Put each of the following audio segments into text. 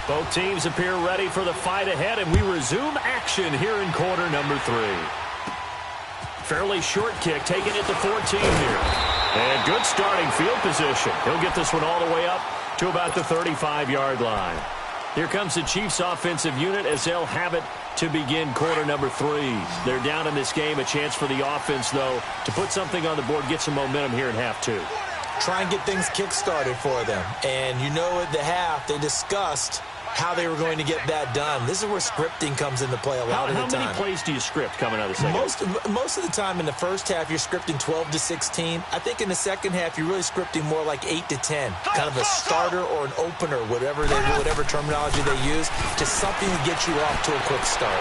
Both teams appear ready for the fight ahead, and we resume action here in quarter number 3. Fairly short kick, taking it to 14 here. And good starting field position. He'll get this one all the way up to about the 35-yard line. Here comes the Chiefs offensive unit as they'll have it to begin quarter number 3. They're down in this game. A chance for the offense, though, to put something on the board, get some momentum here in half 2. Try and get things kick-started for them. And you know at the half, they discussed how they were going to get that done. This is where scripting comes into play a lot of the time. How many plays do you script coming out of the second? Most of the time in the first half, you're scripting 12 to 16. I think in the second half, you're really scripting more like 8 to 10. Kind of a starter or an opener, whatever terminology they use, just something to get you off to a quick start.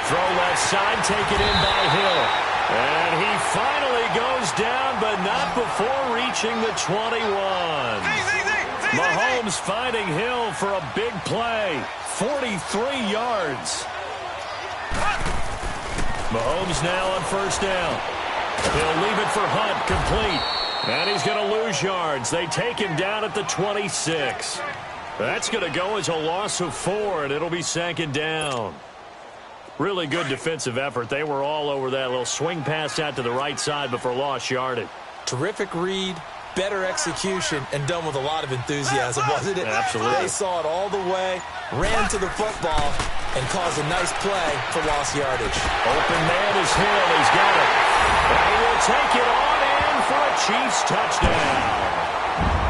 Throw left side, taken in by Hill. And he finally goes down, but not before reaching the 21. Mahomes finding Hill for a big play. 43 yards. Mahomes now on first down. He'll leave it for Hunt, complete. And he's going to lose yards. They take him down at the 26. That's going to go as a loss of 4, and it'll be second down. Really good defensive effort. They were all over that little swing pass out to the right side before lost yardage. Terrific read, better execution, and done with a lot of enthusiasm, wasn't it? Absolutely. They saw it all the way, ran to the football, and caused a nice play for lost yardage. Open man is Hill. He's got it. And he will take it on in for a Chiefs touchdown.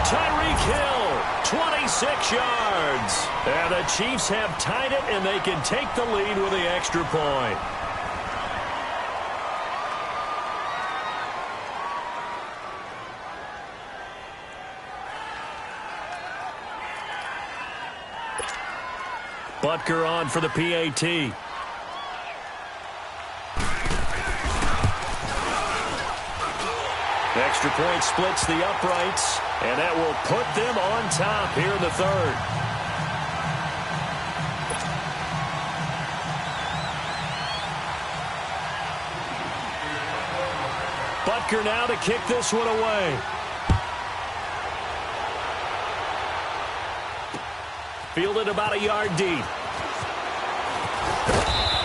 Tyreek Hill, 26 yards. And the Chiefs have tied it, and they can take the lead with the extra point. Butker on for the PAT. Extra point splits the uprights, and that will put them on top here in the third. Butker now to kick this one away. Fielded about a yard deep.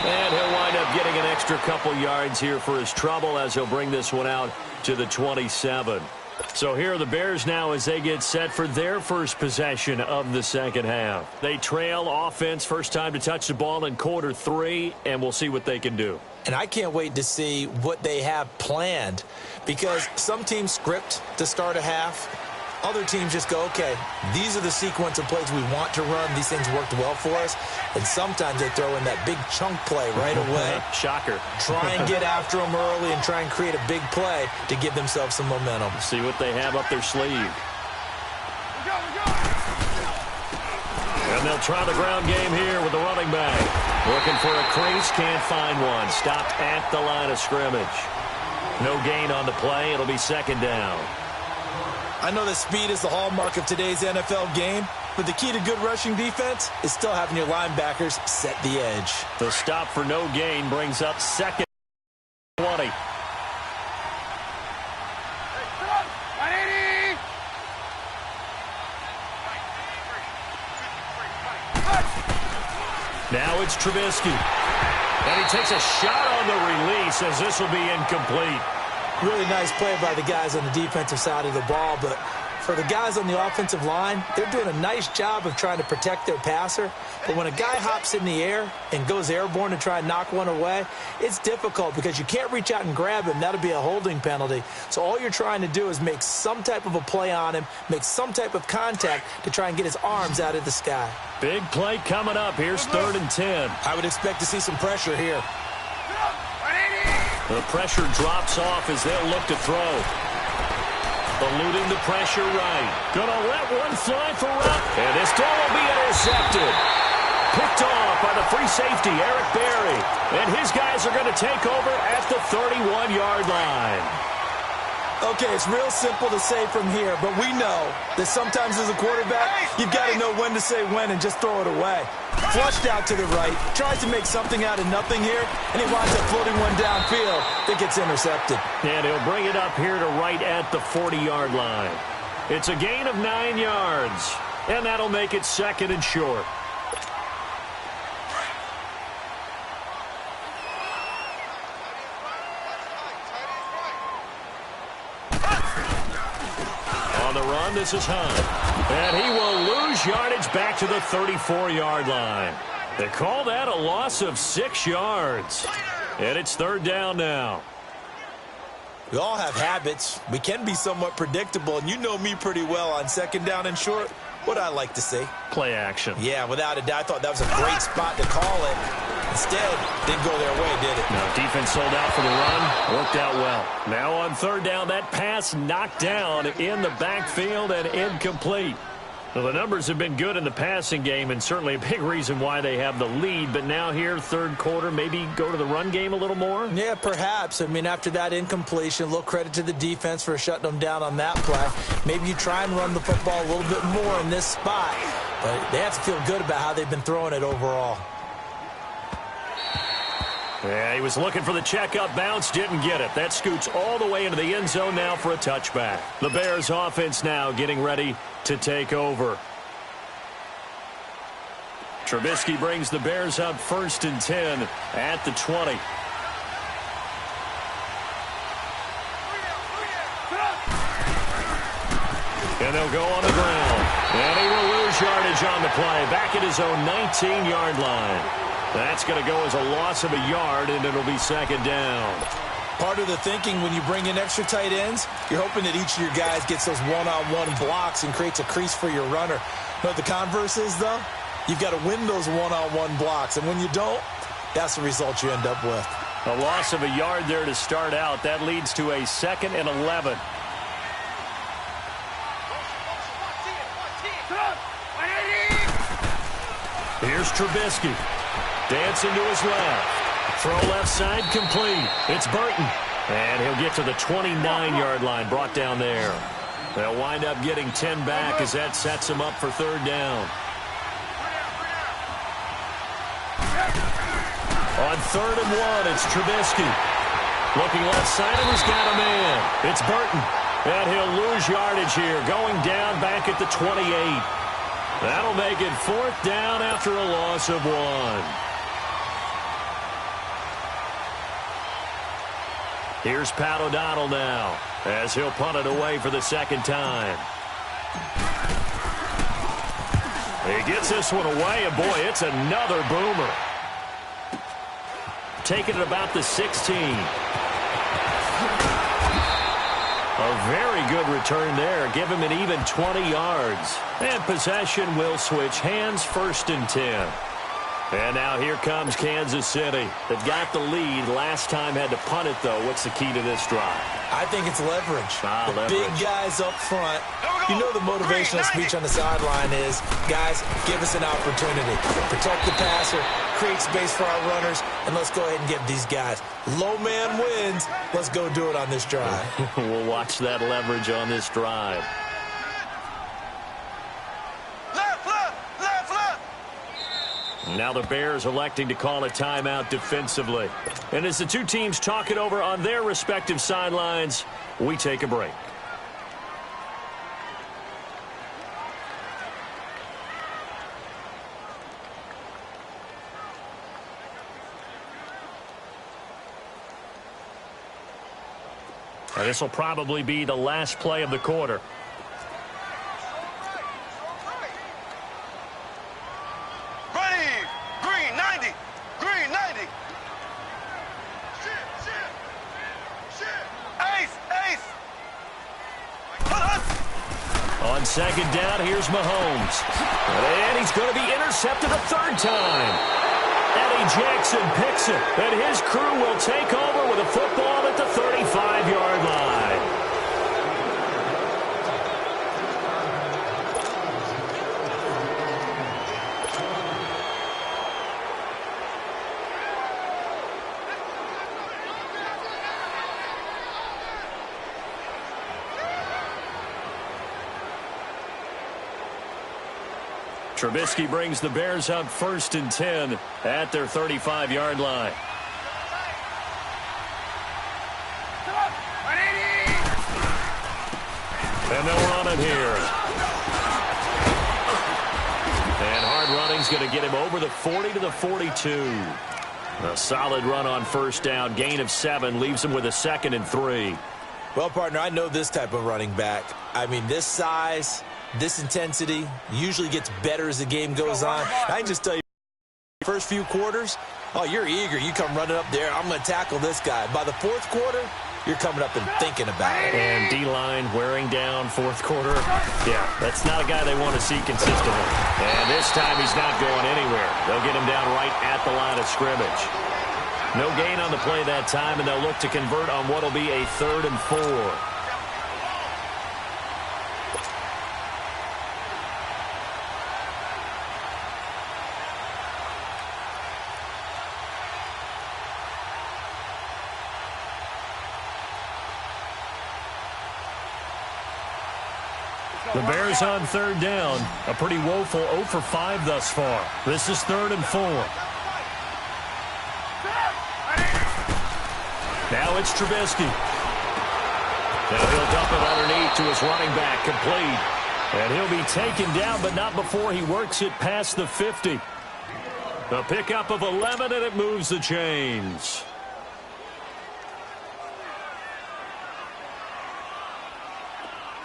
And he'll wind up getting an extra couple yards here for his trouble as he'll bring this one out to the 27. So here are the Bears now as they get set for their first possession of the second half. They trail offense, first time to touch the ball in quarter 3, and we'll see what they can do. And I can't wait to see what they have planned, because some teams script to start a half. Other teams just go, okay, these are the sequence of plays we want to run. These things worked well for us. And sometimes they throw in that big chunk play right away. Shocker. Try and get after them early and try and create a big play to give themselves some momentum. See what they have up their sleeve. And they'll try the ground game here with the running back. Looking for a crease, can't find one. Stopped at the line of scrimmage. No gain on the play. It'll be second down. I know that speed is the hallmark of today's NFL game, but the key to good rushing defense is still having your linebackers set the edge. The stop for no gain brings up second 20. Now it's Trubisky. And he takes a shot on the release as this will be incomplete. Really nice play by the guys on the defensive side of the ball, but for the guys on the offensive line, they're doing a nice job of trying to protect their passer. But when a guy hops in the air and goes airborne to try and knock one away, it's difficult because you can't reach out and grab him. That'll be a holding penalty. So all you're trying to do is make some type of a play on him, make some type of contact to try and get his arms out of the sky. Big play coming up. Here's 3rd and 10. I would expect to see some pressure here. The pressure drops off as they'll look to throw. Eluding the pressure right. Gonna let one fly for Rupp. And this ball will be intercepted. Picked off by the free safety, Eric Berry. And his guys are going to take over at the 31-yard line. Okay, it's real simple to say from here, but we know that sometimes as a quarterback, you've got to know when to say when and just throw it away. Flushed out to the right, tries to make something out of nothing here, and he winds up floating one downfield that gets intercepted. And he'll bring it up here to right at the 40-yard line. It's a gain of 9 yards. and that'll make it 2nd and short. On the run, this is Hunt. And he will lose yardage back to the 34-yard line. They call that a loss of 6 yards. And it's 3rd down now. We all have habits. We can be somewhat predictable, and you know me pretty well on 2nd down and short. What I like to see. Play action. Yeah, without a doubt, I thought that was a great spot to call it. Instead, didn't go their way, did it? No, defense sold out for the run. Worked out well. Now on 3rd down, that pass knocked down in the backfield and incomplete. Well, the numbers have been good in the passing game, and certainly a big reason why they have the lead. But now here, 3rd quarter, maybe go to the run game a little more? Yeah, perhaps. I mean, after that incompletion, a little credit to the defense for shutting them down on that play. Maybe you try and run the football a little bit more in this spot. But they have to feel good about how they've been throwing it overall. Yeah, he was looking for the checkup bounce, didn't get it. That scoots all the way into the end zone now for a touchback. The Bears offense now getting ready to take over. Trubisky brings the Bears up 1st and 10 at the 20. And they'll go on the ground. And he will lose yardage on the play. Back at his own 19-yard line. That's going to go as a loss of a yard, and it'll be 2nd down. Part of the thinking when you bring in extra tight ends, you're hoping that each of your guys gets those one-on-one blocks and creates a crease for your runner. You know what the converse is, though? You've got to win those one-on-one blocks, and when you don't, that's the result you end up with. A loss of a yard there to start out. That leads to a 2nd and 11. Here's Trubisky. Dancing to his left. Throw left side complete. It's Burton. And he'll get to the 29-yard line, brought down there. They'll wind up getting 10 back as that sets him up for 3rd down. On 3rd and 1, it's Trubisky. Looking left side, and he's got a man. It's Burton. And he'll lose yardage here, going down back at the 28. That'll make it 4th down after a loss of 1. Here's Pat O'Donnell now, as he'll punt it away for the 2nd time. He gets this one away, and boy, it's another boomer. Taking it about the 16. A very good return there. Give him an even 20 yards. And possession will switch hands, 1st and 10. And now here comes Kansas City. They've got the lead. Last time had to punt it, though. What's the key to this drive? I think it's leverage. The big guys up front. You know the motivational speech on the sideline is, guys, give us an opportunity. Protect the passer, create space for our runners, and let's go ahead and give these guys. Low man wins. Let's go do it on this drive. We'll watch that leverage on this drive. Now the Bears electing to call a timeout defensively. And as the two teams talk it over on their respective sidelines, we take a break. And this will probably be the last play of the quarter. On 2nd down, here's Mahomes. And he's going to be intercepted a 3rd time. Eddie Jackson picks it, and his crew will take over with a football at the 35-yard line. Trubisky brings the Bears up 1st and 10 at their 35-yard line. And they'll run it here. going to get him over the 40 to the 42. A solid run on first down. Gain of 7 leaves him with a 2nd and 3. Well, partner, I know this type of running back. I mean, this size, this intensity usually gets better as the game goes on. I can just tell you, first few quarters, oh, you're eager. You come running up there. I'm going to tackle this guy. By the fourth quarter, you're coming up and thinking about it. And D-line wearing down fourth quarter. Yeah, that's not a guy they want to see consistently. And this time he's not going anywhere. They'll get him down right at the line of scrimmage. No gain on the play that time, and they'll look to convert on what will be a 3rd and 4. The Bears on 3rd down. A pretty woeful 0 for 5 thus far. This is 3rd and 4. Now it's Trubisky. Now he'll dump it underneath to his running back, complete. And he'll be taken down, but not before he works it past the 50. A pickup of 11, and it moves the chains.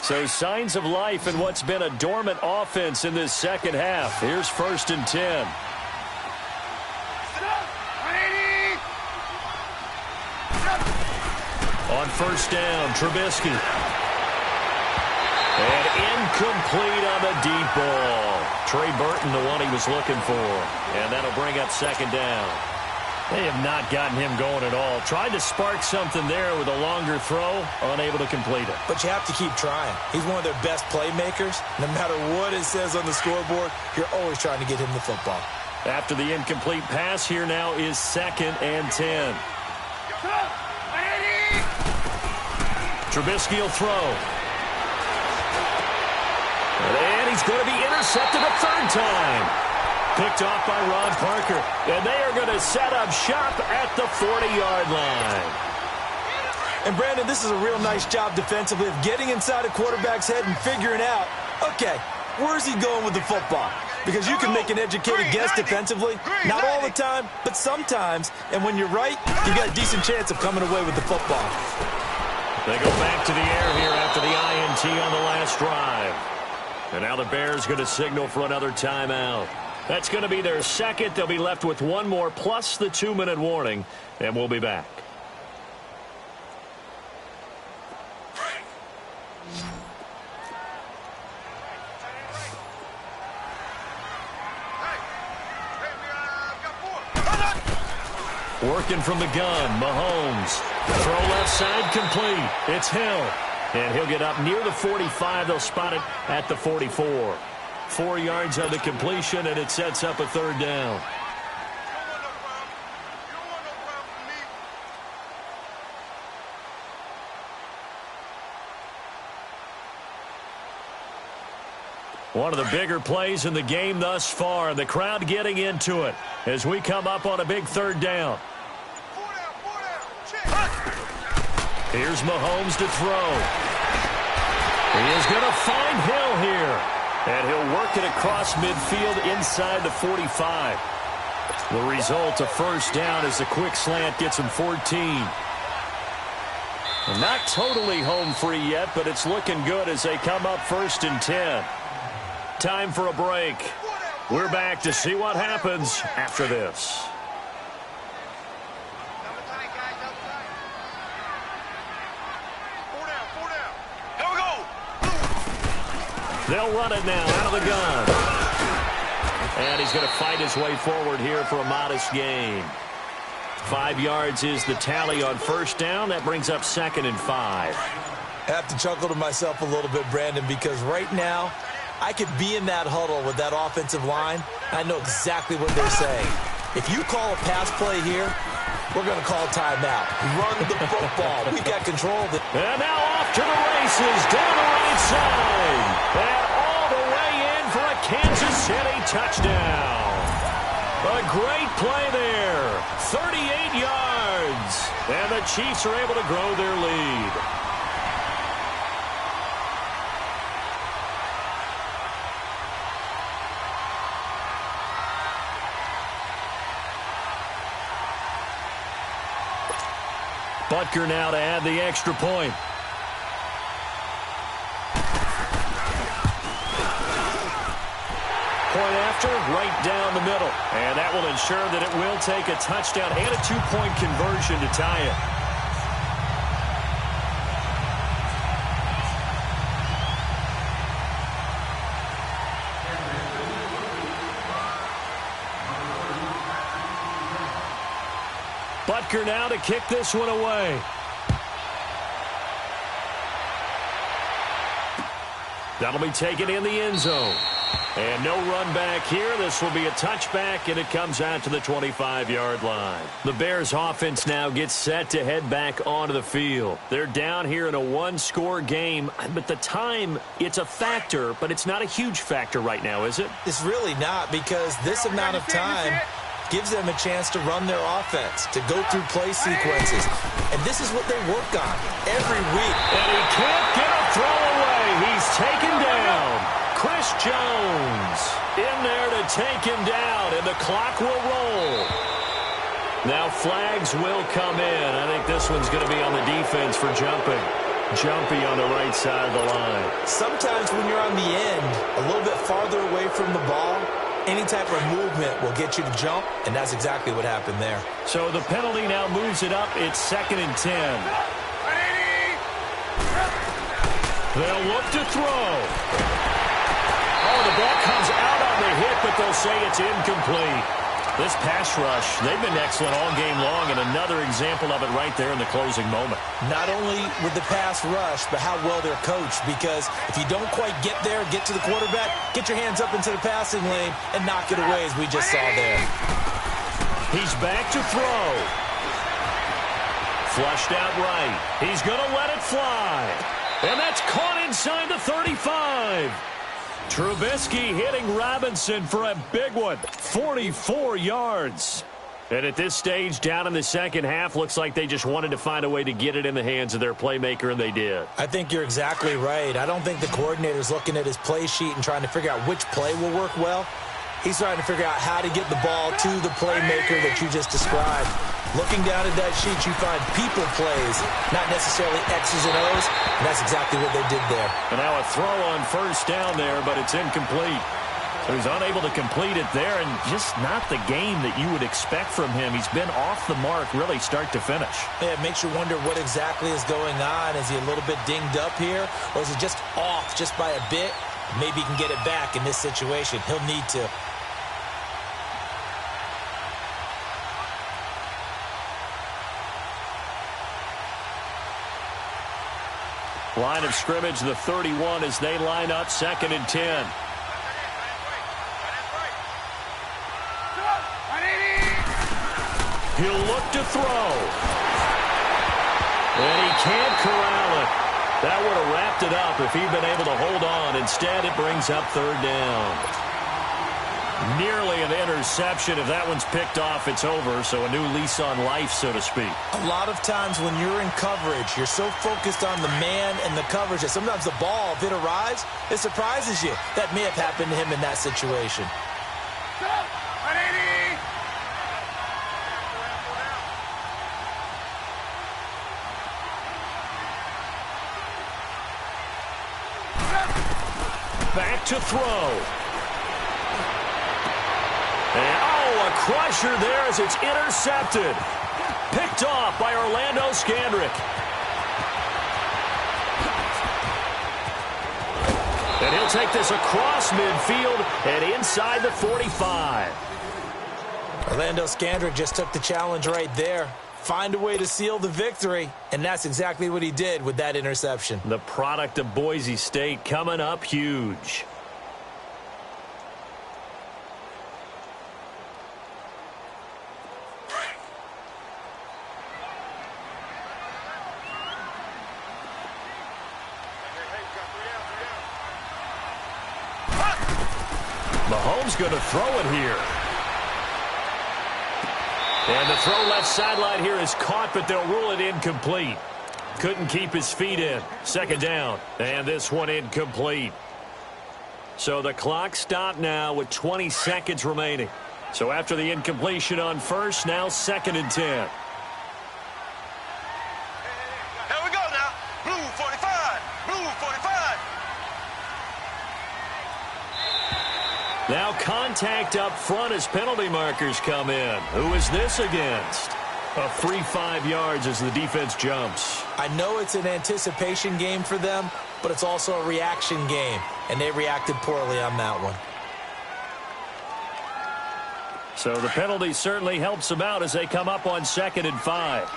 So signs of life in what's been a dormant offense in this second half. Here's 1st and 10. On first down, Trubisky. And incomplete on the deep ball. Trey Burton, the one he was looking for. And that'll bring up 2nd down. They have not gotten him going at all. Tried to spark something there with a longer throw, unable to complete it. But you have to keep trying. He's one of their best playmakers. No matter what it says on the scoreboard, you're always trying to get him the football. After the incomplete pass, here now is 2nd and 10. Trubisky will throw. And he's going to be intercepted a 3rd time. Picked off by Ron Parker. And they are going to set up shop at the 40-yard line. And, Brandon, this is a real nice job defensively of getting inside a quarterback's head and figuring out, okay, where's he going with the football? Because you can make an educated guess defensively. Not all the time, but sometimes. And when you're right, you got a decent chance of coming away with the football. They go back to the air here after the INT on the last drive. And now the Bears going to signal for another timeout. That's going to be their 2nd. They'll be left with 1 more plus the 2-minute warning. And we'll be back. Working from the gun, Mahomes. Throw left side complete. It's Hill. And he'll get up near the 45. They'll spot it at the 44. 4 yards on the completion, and it sets up a 3rd down. One of the bigger plays in the game thus far. The crowd getting into it as we come up on a big 3rd down. Here's Mahomes to throw. He is going to find Hill here. And he'll work it across midfield inside the 45. The result, a 1st down as the quick slant gets him 14. And not totally home free yet, but it's looking good as they come up 1st and 10. Time for a break. We're back to see what happens after this. They'll run it now out of the gun. And he's going to fight his way forward here for a modest gain. 5 yards is the tally on 1st down. That brings up 2nd and 5. I have to chuckle to myself a little bit, Brandon, because right now I could be in that huddle with that offensive line. I know exactly what they're saying. If you call a pass play here, we're going to call timeout. Run the football. We've got control of it. And now off to the races, down the right side. And all the way in for a Kansas City touchdown. A great play there. 38 yards. And the Chiefs are able to grow their lead. Butker now to add the extra point. Point after, right down the middle. And that will ensure that it will take a touchdown and a two-point conversion to tie it. Butker now to kick this one away. That'll be taken in the end zone. And no run back here. This will be a touchback, and it comes out to the 25-yard line. The Bears offense now gets set to head back onto the field. They're down here in a one-score game, but the time, it's a factor, but it's not a huge factor right now, is it? It's really not, because this amount of time gives them a chance to run their offense, to go through play sequences. And this is what they work on every week. And he can't get a throw away. He's taken down. Chris Jones in there to take him down, and the clock will roll. Now flags will come in. I think this one's going to be on the defense for jumping. Jumpy on the right side of the line. Sometimes when you're on the end, a little bit farther away from the ball, any type of movement will get you to jump, and that's exactly what happened there. So the penalty now moves it up. It's 2nd and 10. They'll look to throw. Oh, the ball comes out on the hit, but they'll say it's incomplete. This pass rush, they've been excellent all game long, and another example of it right there in the closing moment. Not only with the pass rush, but how well they're coached, because if you don't quite get there, get to the quarterback, get your hands up into the passing lane and knock it away, as we just saw there. He's back to throw. Flushed out right. He's going to let it fly. And that's caught inside the 35. Trubisky hitting Robinson for a big one. 44 yards. And at this stage, down in the second half, looks like they just wanted to find a way to get it in the hands of their playmaker, and they did. I think you're exactly right. I don't think the coordinator's looking at his play sheet and trying to figure out which play will work well. He's trying to figure out how to get the ball to the playmaker that you just described. Looking down at that sheet, you find people plays, not necessarily X's and O's, and that's exactly what they did there. And now a throw on first down there, but it's incomplete. So he's unable to complete it there, and just not the game that you would expect from him. He's been off the mark really start to finish. Yeah, it makes you wonder what exactly is going on. Is he a little bit dinged up here, or is it just off just by a bit? Maybe he can get it back in this situation. He'll need to. Line of scrimmage, the 31 as they line up 2nd and 10. He'll look to throw. And he can't corral it. That would have wrapped it up if he'd been able to hold on. Instead, it brings up 3rd down. Nearly an interception. If that one's picked off, it's over. So a new lease on life, so to speak. A lot of times when you're in coverage, you're so focused on the man and the coverage that sometimes the ball, if it arrives, it surprises you. That may have happened to him in that situation. Back to throw. And, oh, a crusher there as it's intercepted. Picked off by Orlando Scandrick. And he'll take this across midfield and inside the 45. Orlando Scandrick just took the challenge right there. Find a way to seal the victory, and that's exactly what he did with that interception. The product of Boise State coming up huge. Mahomes going to throw it here. And the throw left sideline here is caught, but they'll rule it incomplete. Couldn't keep his feet in. 2nd down. And this one incomplete. So the clock stopped now with 20 seconds remaining. So after the incompletion on first, now 2nd and 10. Now contact up front as penalty markers come in. Who is this against? A free 5 yards as the defense jumps. I know it's an anticipation game for them, but it's also a reaction game, and they reacted poorly on that one. So the penalty certainly helps them out as they come up on 2nd and 5.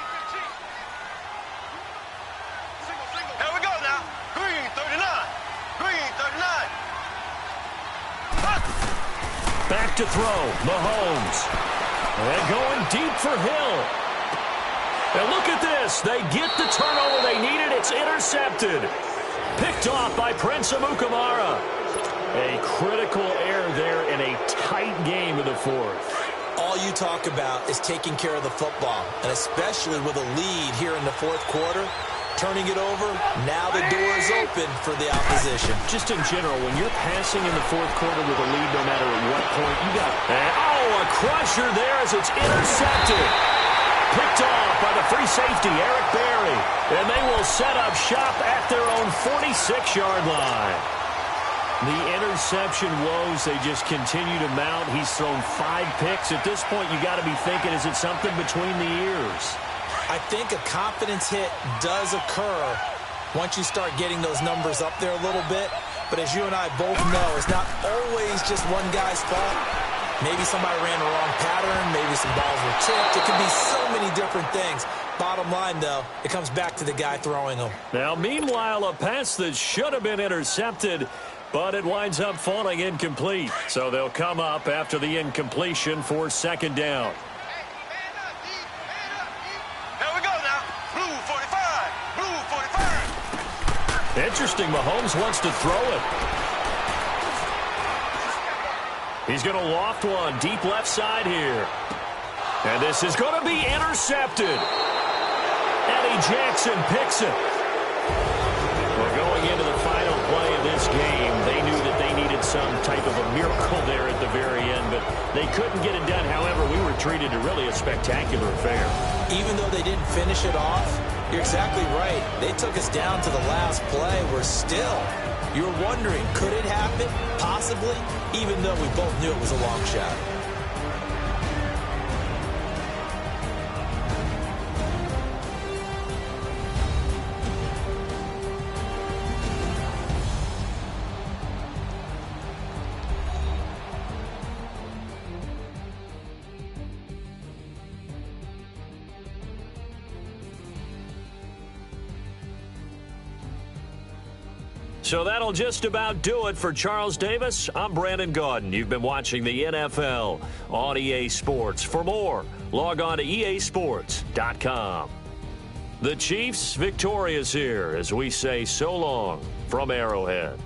Here we go now. Green 39. Green 39. Back to throw. Mahomes. And going deep for Hill. And look at this. They get the turnover they needed. It's intercepted. Picked off by Prince Amukamara. A critical error there in a tight game in the 4th. All you talk about is taking care of the football, and especially with a lead here in the 4th quarter. Turning it over, now the door is open for the opposition. Just in general, when you're passing in the 4th quarter with a lead, no matter at what point, you got a crusher there as it's intercepted. Picked off by the free safety, Eric Berry. And they will set up shop at their own 46-yard line. The interception woes, they just continue to mount. He's thrown 5 picks. At this point, you got to be thinking, is it something between the ears? I think a confidence hit does occur once you start getting those numbers up there a little bit. But as you and I both know, it's not always just one guy's fault. Maybe somebody ran the wrong pattern. Maybe some balls were tipped. It could be so many different things. Bottom line, though, it comes back to the guy throwing them. Now, meanwhile, a pass that should have been intercepted, but it winds up falling incomplete. So they'll come up after the incompletion for 2nd down. Interesting, Mahomes wants to throw it. He's going to loft one deep left side here. And this is going to be intercepted. Eddie Jackson picks it. Well, going into the final play of this game, they knew that they needed some type of a miracle there at the very end, but they couldn't get it done. However, we were treated to really a spectacular affair. Even though they didn't finish it off, you're exactly right. They took us down to the last play. We're still, you're wondering, could it happen? Possibly, even though we both knew it was a long shot. So that'll just about do it for Charles Davis. I'm Brandon Gaudin. You've been watching the NFL on EA Sports. For more, log on to easports.com. The Chiefs victorious here as we say so long from Arrowhead.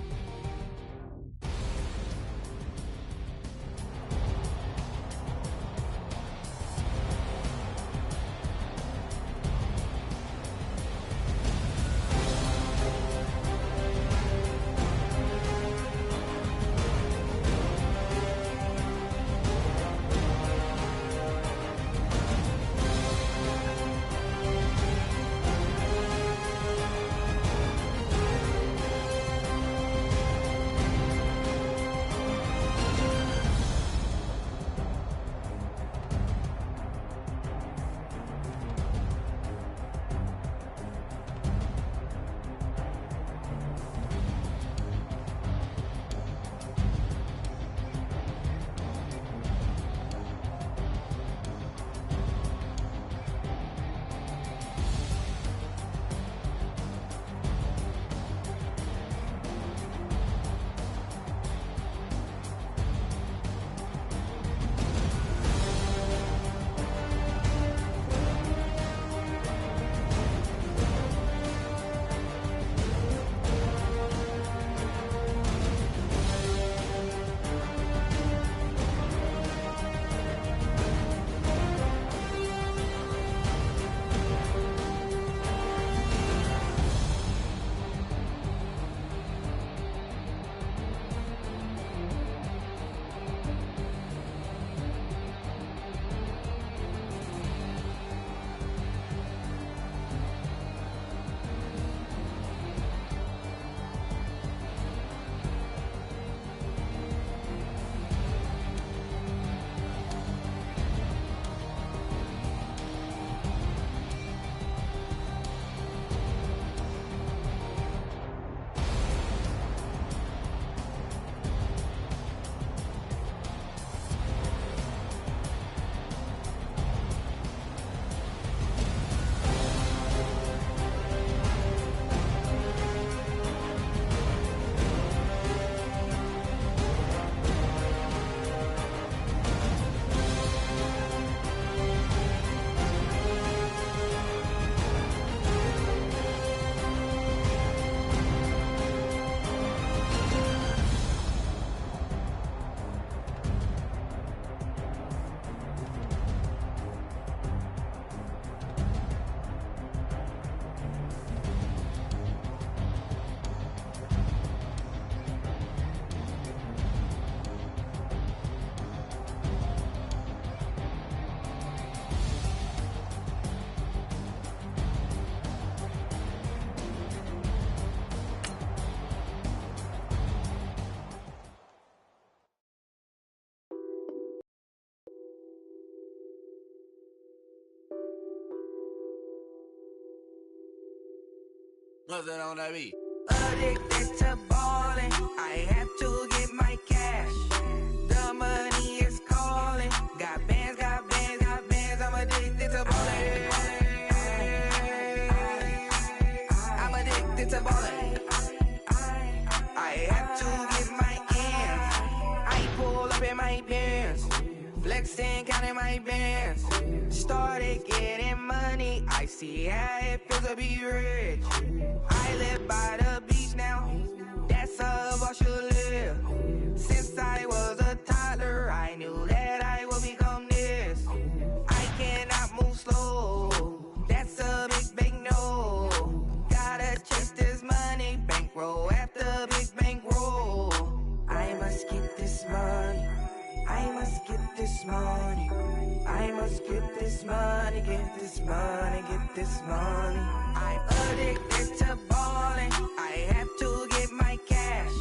What's that on that beat? Addicted to ballin', I have to get my cash. The money is calling. Got bands, got bands, got bands. I'm addicted to ballin'. I'm addicted to ballin'. I have to get my ends. I pull up in my pants, flexing, counting my bands. Started getting money. I see how it feels to be rich. I live by the beach now. That's how I should live. Since I was a toddler, I knew that I would become this. I cannot move slow. That's a big, big no. Gotta chase this money, bankroll after big bankroll. I must get this money. I must get this money. I must get this money, get this money, get this money. I'm addicted to ballin'. I have to get my cash.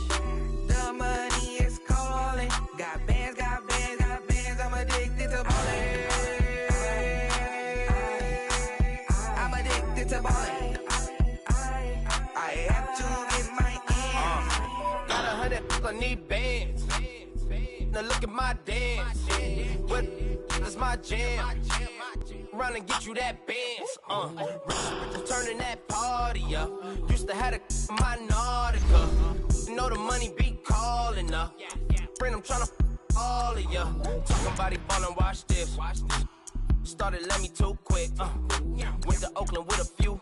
The money is calling. Got bands, got bands, got bands. I'm addicted to ballin'. I'm addicted to ballin'. I have to get my ends. Got 100, I need bands. Now look at my dance. What is my jam? Run and get you that bands. Turning that party up. Used to have my Nautica. You know the money be calling up. Friend, I'm tryna all of ya. Talking about it ballin', watch this. Started let me too quick. Went to Oakland with a few.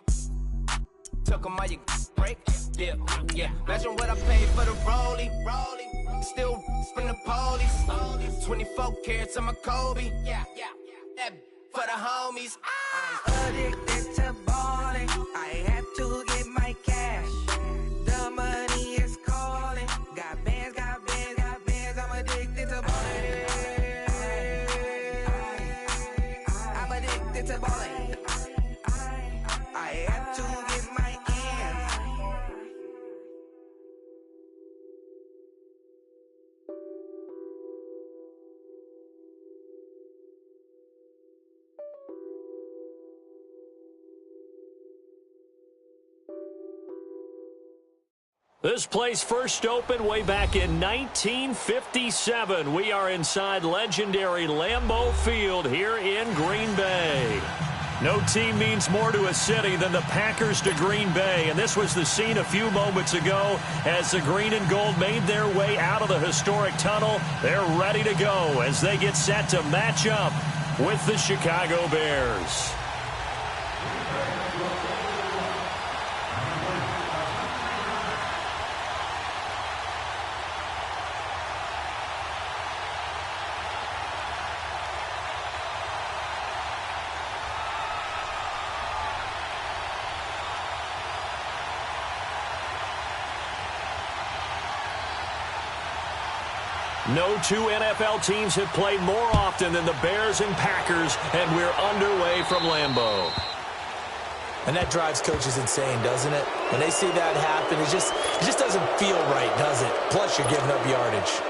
Took 'em all you break. Yeah. Imagine what I paid for the rollie. Still from the police. 24 carats on my Kobe. That for the homies. I'm addicted to ballin'. I have to get my cash. The money is calling. Got bands, got bands, got bands. I'm addicted to ballin'. I'm addicted to ballin'. I have to get my ends. This place first opened way back in 1957. We are inside legendary Lambeau Field here in Green Bay. No team means more to a city than the Packers to Green Bay, and this was the scene a few moments ago as the green and gold made their way out of the historic tunnel. They're ready to go as they get set to match up with the Chicago Bears. No two NFL teams have played more often than the Bears and Packers, and we're underway from Lambeau. And that drives coaches insane, doesn't it? When they see that happen, it just doesn't feel right, does it? Plus, you're giving up yardage.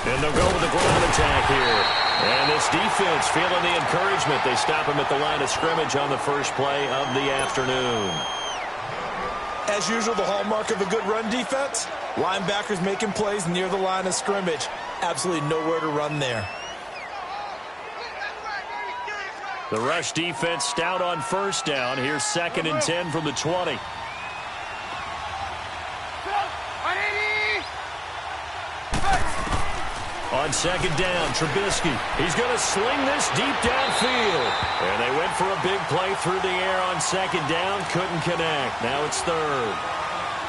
And they'll go with the ground attack here. And this defense feeling the encouragement. They stop him at the line of scrimmage on the first play of the afternoon. As usual, the hallmark of a good run defense, linebackers making plays near the line of scrimmage. Absolutely nowhere to run there. The rush defense stout on first down. Here's 2nd and 10 from the 20. On 2nd down, Trubisky. He's going to sling this deep downfield. And they went for a big play through the air on 2nd down. Couldn't connect. Now it's 3rd.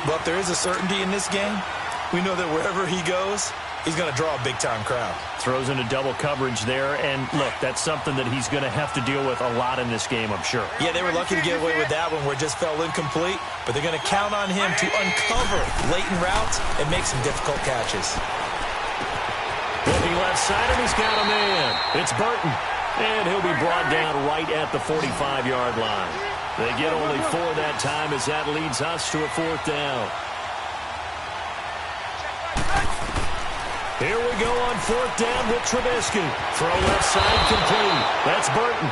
But there is a certainty in this game. We know that wherever he goes, he's going to draw a big-time crowd. Throws into double coverage there. And, look, that's something that he's going to have to deal with a lot in this game, I'm sure. Yeah, they were lucky to get away with that one where it just fell incomplete. But they're going to count on him to uncover latent routes and make some difficult catches. Looking left side, and he's got a man. It's Burton. And he'll be brought down right at the 45-yard line. They get only 4 that time as that leads us to a 4th down. Here we go on 4th down with Trubisky. Throw left side complete. That's Burton.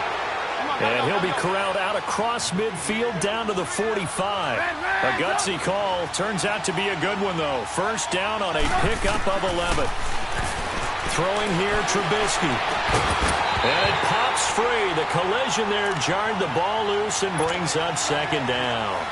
And he'll be corralled out across midfield down to the 45. A gutsy call. Turns out to be a good one, though. 1st down on a pickup of 11. Throwing here, Trubisky. And it pops free. The collision there jarred the ball loose and brings up 2nd down.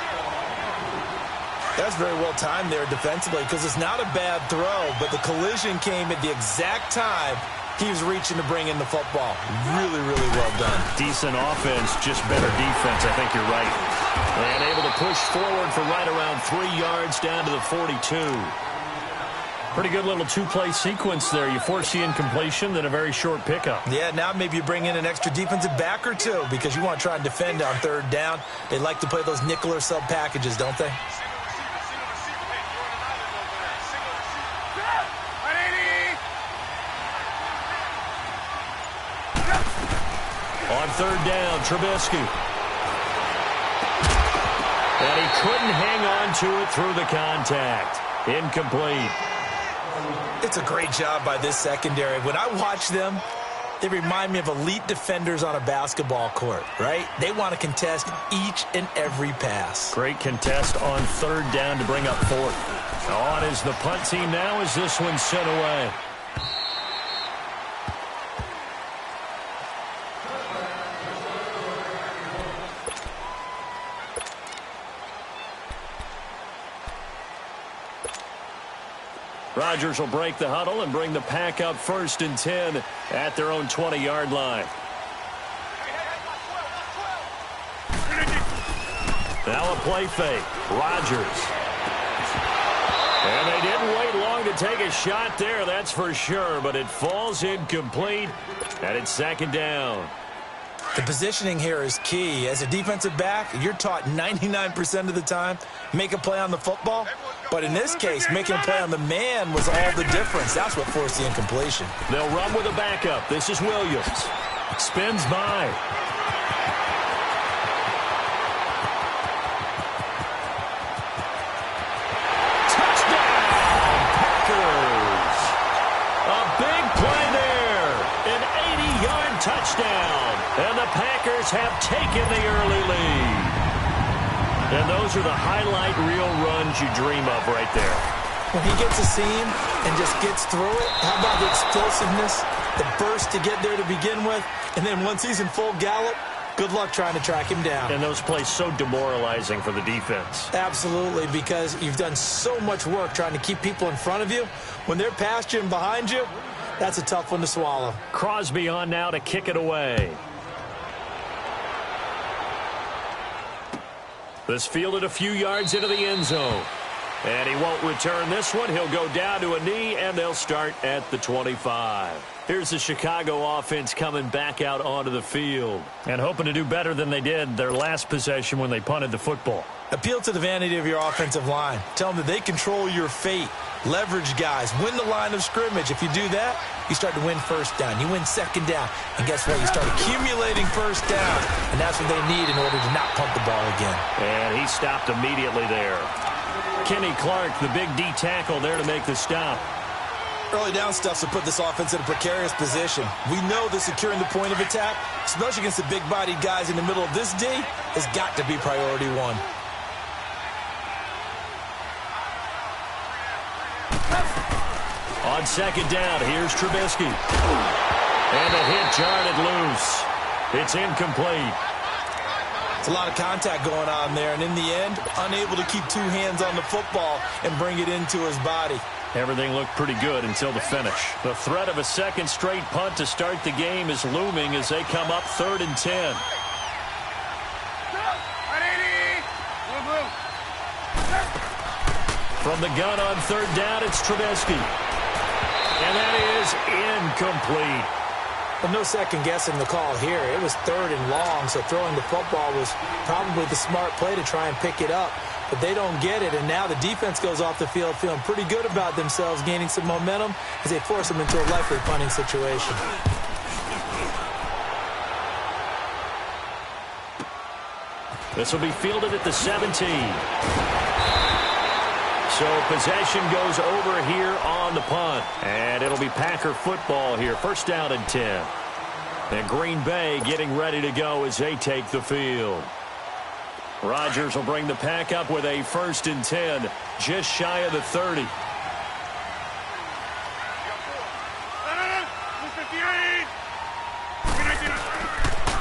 That's very well timed there defensively because it's not a bad throw, but the collision came at the exact time he was reaching to bring in the football. Really, really well done. Decent offense, just better defense. I think you're right. And able to push forward for right around 3 yards down to the 42. Pretty good little 2-play sequence there. You force the incompletion, then a very short pickup. Yeah, now maybe you bring in an extra defensive back or two because you want to try and defend on 3rd down. They like to play those nickel or sub packages, don't they? On 3rd down, Trubisky. And he couldn't hang on to it through the contact. Incomplete. It's a great job by this secondary. When I watch them, they remind me of elite defenders on a basketball court, right? They want to contest each and every pass. Great contest on 3rd down to bring up 4th. On is the punt team now as this one's sent away. Rodgers will break the huddle and bring the pack up 1st and 10 at their own 20-yard line. Now a play fake. Rodgers. And they didn't wait long to take a shot there, that's for sure, but it falls incomplete, and it's 2nd down. The positioning here is key. As a defensive back, you're taught 99% of the time, make a play on the football. But in this case, making a play on the man was all the difference. That's what forced the incompletion. They'll run with a backup. This is Williams. Spins by. Touchdown, Packers. A big play there. An 80-yard touchdown. And the Packers have taken the early lead. And those are the highlight reel runs you dream of right there. When he gets a seam and just gets through it, how about the explosiveness, the burst to get there to begin with, and then once he's in full gallop, good luck trying to track him down. And those plays so demoralizing for the defense. Absolutely, because you've done so much work trying to keep people in front of you. When they're past you and behind you, that's a tough one to swallow. Crosby on now to kick it away. This fielded a few yards into the end zone. And he won't return this one. He'll go down to a knee, and they'll start at the 25. Here's the Chicago offense coming back out onto the field and hoping to do better than they did their last possession when they punted the football. Appeal to the vanity of your offensive line. Tell them that they control your fate. Leverage guys. Win the line of scrimmage. If you do that, you start to win 1st down. You win 2nd down. And guess what? You start accumulating 1st down. And that's what they need in order to not punt the ball again. And he stopped immediately there. Kenny Clark, the big D tackle there to make the stop. Early down stuff to put this offense in a precarious position. We know that securing the point of attack, especially against the big-bodied guys in the middle of this D, has got to be priority 1. On 2nd down, here's Trubisky. And a hit jarred it loose. It's incomplete. It's a lot of contact going on there, and in the end, unable to keep 2 hands on the football and bring it into his body. Everything looked pretty good until the finish. The threat of a 2nd straight punt to start the game is looming as they come up 3rd and 10. From the gun on 3rd down, it's Trubisky. And that is incomplete. Well, no second guessing the call here. It was 3rd and long, so throwing the football was probably the smart play to try and pick it up. But they don't get it, and now the defense goes off the field feeling pretty good about themselves, gaining some momentum as they force them into a likely punting situation. This will be fielded at the 17. So possession goes over here on the punt. And it'll be Packer football here. First down and 10. And Green Bay getting ready to go as they take the field. Rodgers will bring the pack up with a 1st and 10, just shy of the 30.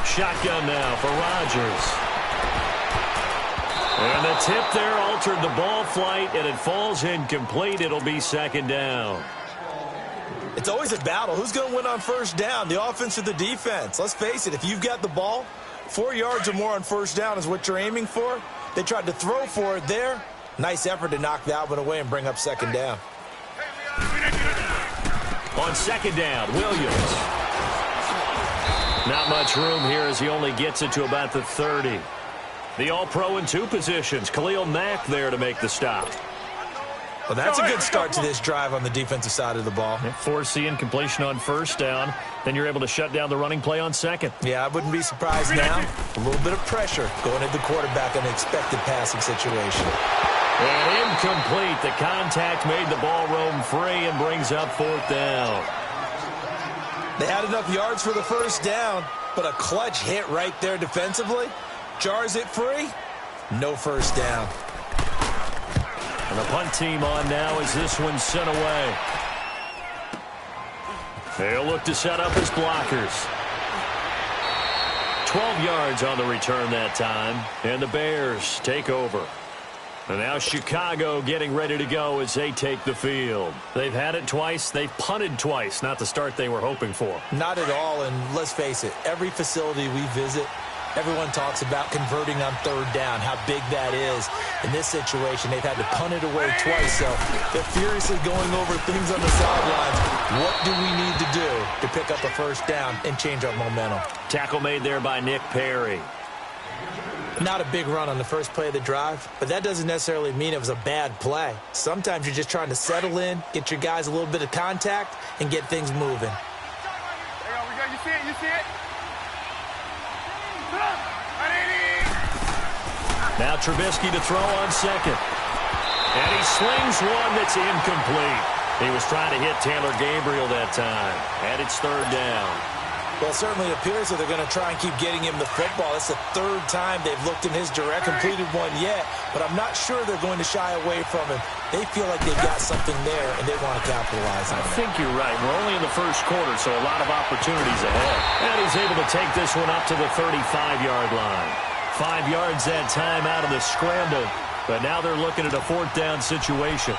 Shotgun now for Rodgers. And the tip there altered the ball flight, and it falls incomplete. It'll be 2nd down. It's always a battle. Who's going to win on 1st down, the offense or the defense? Let's face it, if you've got the ball, 4 yards or more on 1st down is what you're aiming for. They tried to throw for it there. Nice effort to knock that one away and bring up 2nd down. On 2nd down, Williams. Not much room here as he only gets it to about the 30. The All-Pro in 2 positions. Khalil Mack there to make the stop. Well, that's a good start to this drive on the defensive side of the ball. Force the incompletion on 1st down. Then you're able to shut down the running play on 2nd. Yeah, I wouldn't be surprised now. A little bit of pressure going at the quarterback in an expected passing situation. And incomplete. The contact made the ball roam free and brings up 4th down. They had enough yards for the 1st down, but a clutch hit right there defensively. Jars it free. No 1st down. And the punt team on now as this one's sent away. They'll look to set up as blockers. 12 yards on the return that time. And the Bears take over. And now Chicago getting ready to go as they take the field. They've had it twice. They've punted twice. Not the start they were hoping for. Not at all. And let's face it, every facility we visit, everyone talks about converting on 3rd down, how big that is. In this situation, they've had to punt it away twice, so they're furiously going over things on the sidelines. What do we need to do to pick up a 1st down and change our momentum? Tackle made there by Nick Perry. Not a big run on the first play of the drive, but that doesn't necessarily mean it was a bad play. Sometimes you're just trying to settle in, get your guys a little bit of contact, and get things moving. You see it? You see it? Now Trubisky to throw on 2nd. And he slings one that's incomplete. He was trying to hit Taylor Gabriel that time. And it's 3rd down. Well, it certainly appears that they're going to try and keep getting him the football. It's the 3rd time they've looked in his direct, completed one yet, but I'm not sure they're going to shy away from him. They feel like they've got something there, and they want to capitalize on it. I think you're right. We're only in the 1st quarter, so a lot of opportunities ahead. And he's able to take this one up to the 35-yard line. 5 yards that time out of the scramble, but now they're looking at a 4th down situation.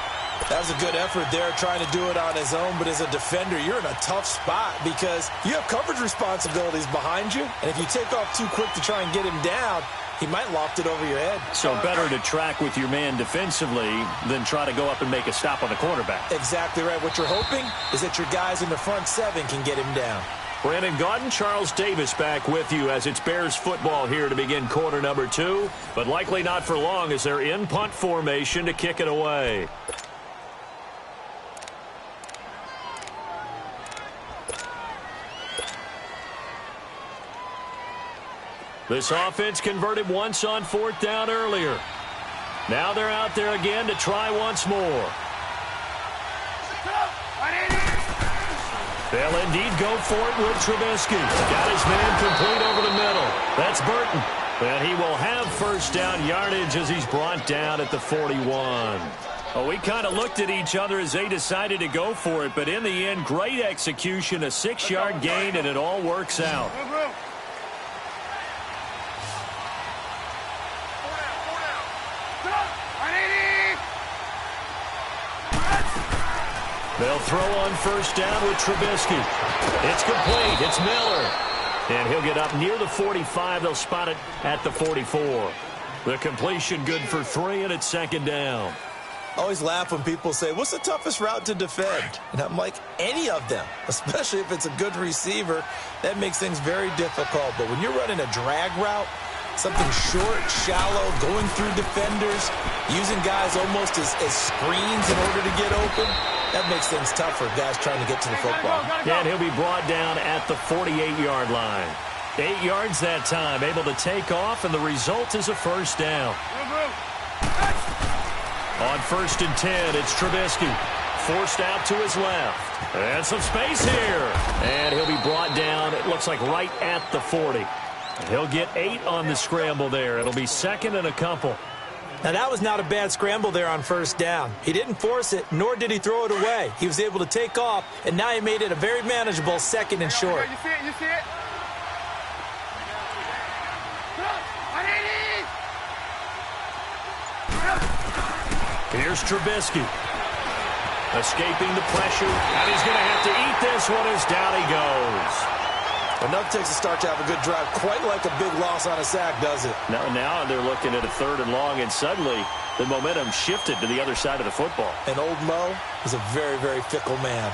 That was a good effort there, trying to do it on his own, but as a defender, you're in a tough spot because you have coverage responsibilities behind you, and if you take off too quick to try and get him down, he might loft it over your head. So better to track with your man defensively than try to go up and make a stop on the quarterback. Exactly right. What you're hoping is that your guys in the front 7 can get him down. Brandon Gaudin, Charles Davis back with you as it's Bears football here to begin quarter number 2, but likely not for long as they're in punt formation to kick it away. This offense converted once on 4th down earlier. Now they're out there again to try once more. They'll indeed go for it with Trubisky. Got his man complete over the middle. That's Burton. And he will have 1st down yardage as he's brought down at the 41. Well, we kind of looked at each other as they decided to go for it, but in the end, great execution, a 6-yard gain, and it all works out. They'll throw on 1st down with Trubisky. It's complete. It's Miller. And he'll get up near the 45. They'll spot it at the 44. The completion good for 3, and it's 2nd down. I always laugh when people say, what's the toughest route to defend? And I'm like, any of them, especially if it's a good receiver. That makes things very difficult. But when you're running a drag route, something short, shallow, going through defenders, using guys almost as screens in order to get open, that makes things tough for guys trying to get to the football. Yeah, and he'll be brought down at the 48-yard line. 8 yards that time, able to take off, and the result is a 1st down. On 1st and 10, it's Trubisky. Forced out to his left. And some space here. And he'll be brought down, it looks like right at the 40. He'll get 8 on the scramble there. It'll be 2nd and a couple. Now, that was not a bad scramble there on 1st down. He didn't force it, nor did he throw it away. He was able to take off, and now he made it a very manageable 2nd and short. You see it? You see it? Here's Trubisky. Escaping the pressure, and he's going to have to eat this one as down he goes. Enough takes a start to have a good drive. Quite like a big loss on a sack, does it? Now they're looking at a 3rd and long, and suddenly the momentum shifted to the other side of the football. And old Mo is a very, very fickle man.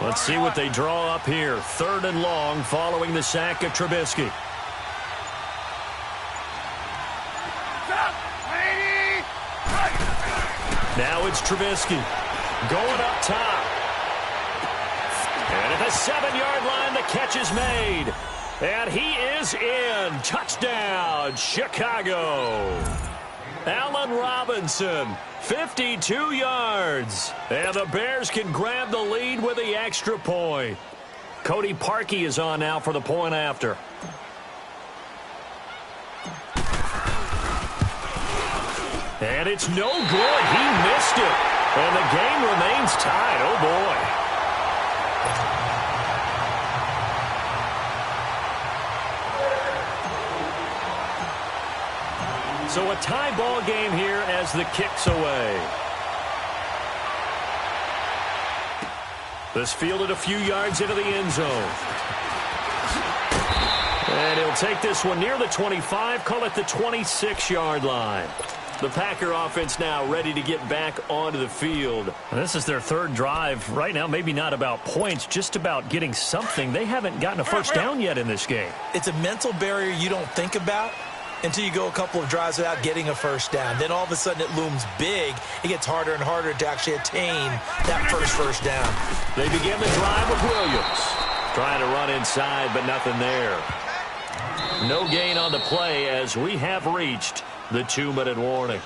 Let's see what they draw up here. 3rd and long following the sack of Trubisky. Now it's Trubisky going up top. And at the 7-yard line, the catch is made. And he is in. Touchdown, Chicago. Allen Robinson, 52 yards. And the Bears can grab the lead with the extra point. Cody Parkey is on now for the point after. And it's no good. He missed it. And the game remains tied. Oh, boy. So a tie ball game here as the kick's away. This fielded a few yards into the end zone. And he'll take this one near the 25, call it the 26-yard line. The Packer offense now ready to get back onto the field. This is their 3rd drive right now. Maybe not about points, just about getting something. They haven't gotten a first down yet in this game. It's a mental barrier you don't think about until you go a couple of drives without getting a first down. Then all of a sudden it looms big. It gets harder and harder to actually attain that first down. They begin the drive with Williams. Trying to run inside, but nothing there. No gain on the play as we have reached the 2-minute warning.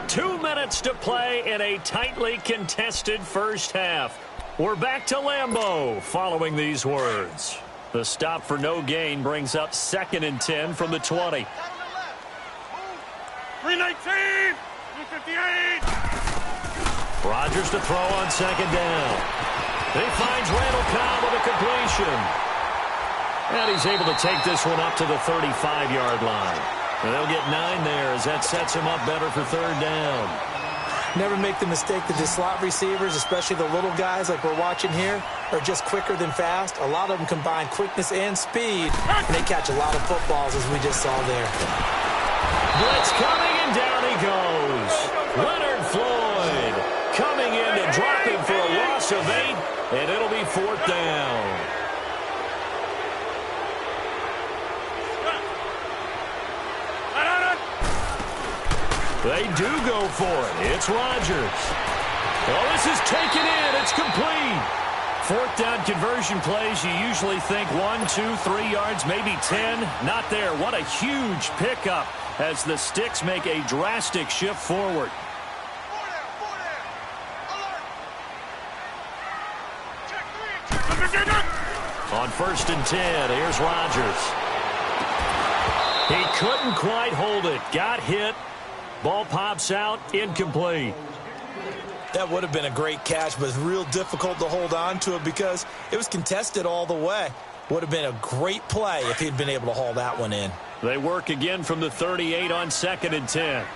2 minutes to play in a tightly contested first half. We're back to Lambeau following these words. The stop for no gain brings up 2nd and 10 from the 20. 319! 358! Rodgers to throw on 2nd down. He finds Randall Cobb with a completion. And he's able to take this one up to the 35-yard line. And they'll get 9 there as that sets him up better for 3rd down. Never make the mistake that the slot receivers, especially the little guys like we're watching here, are just quicker than fast. A lot of them combine quickness and speed, and they catch a lot of footballs, as we just saw there. Blitz coming, and down he goes. Leonard Floyd coming in to drop him for a loss of 8, and it'll be 4th down. They do go for it. It's Rodgers. Well, this is taken in. It's complete. 4th down conversion plays, you usually think 1, 2, 3 yards, maybe 10. Not there. What a huge pickup as the Sticks make a drastic shift forward. On 1st and 10, here's Rodgers. He couldn't quite hold it. Got hit. Ball pops out, incomplete. That would have been a great catch, but it's real difficult to hold on to it because it was contested all the way. Would have been a great play if he'd been able to haul that one in. They work again from the 38 on 2nd and 10.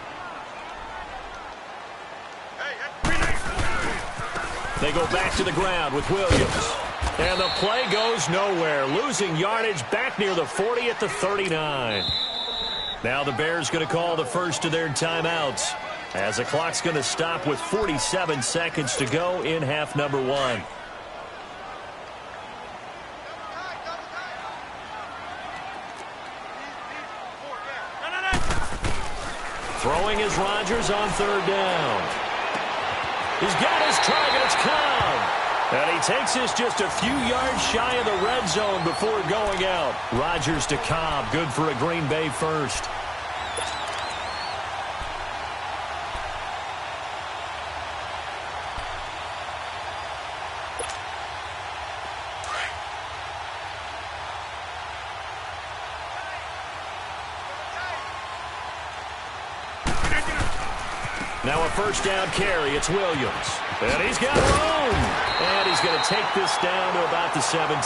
They go back to the ground with Williams. And the play goes nowhere. Losing yardage back near the 40 at the 39. Now the Bears going to call the first of their timeouts as the clock's going to stop with 47 seconds to go in half number 1. Throwing is Rodgers on third down. He's got his target. It's Cobb. And he takes this just a few yards shy of the red zone before going out. Rodgers to Cobb. Good for a Green Bay first. Now a first down carry. It's Williams. And he's got room. And he's going to take this down to about the 17.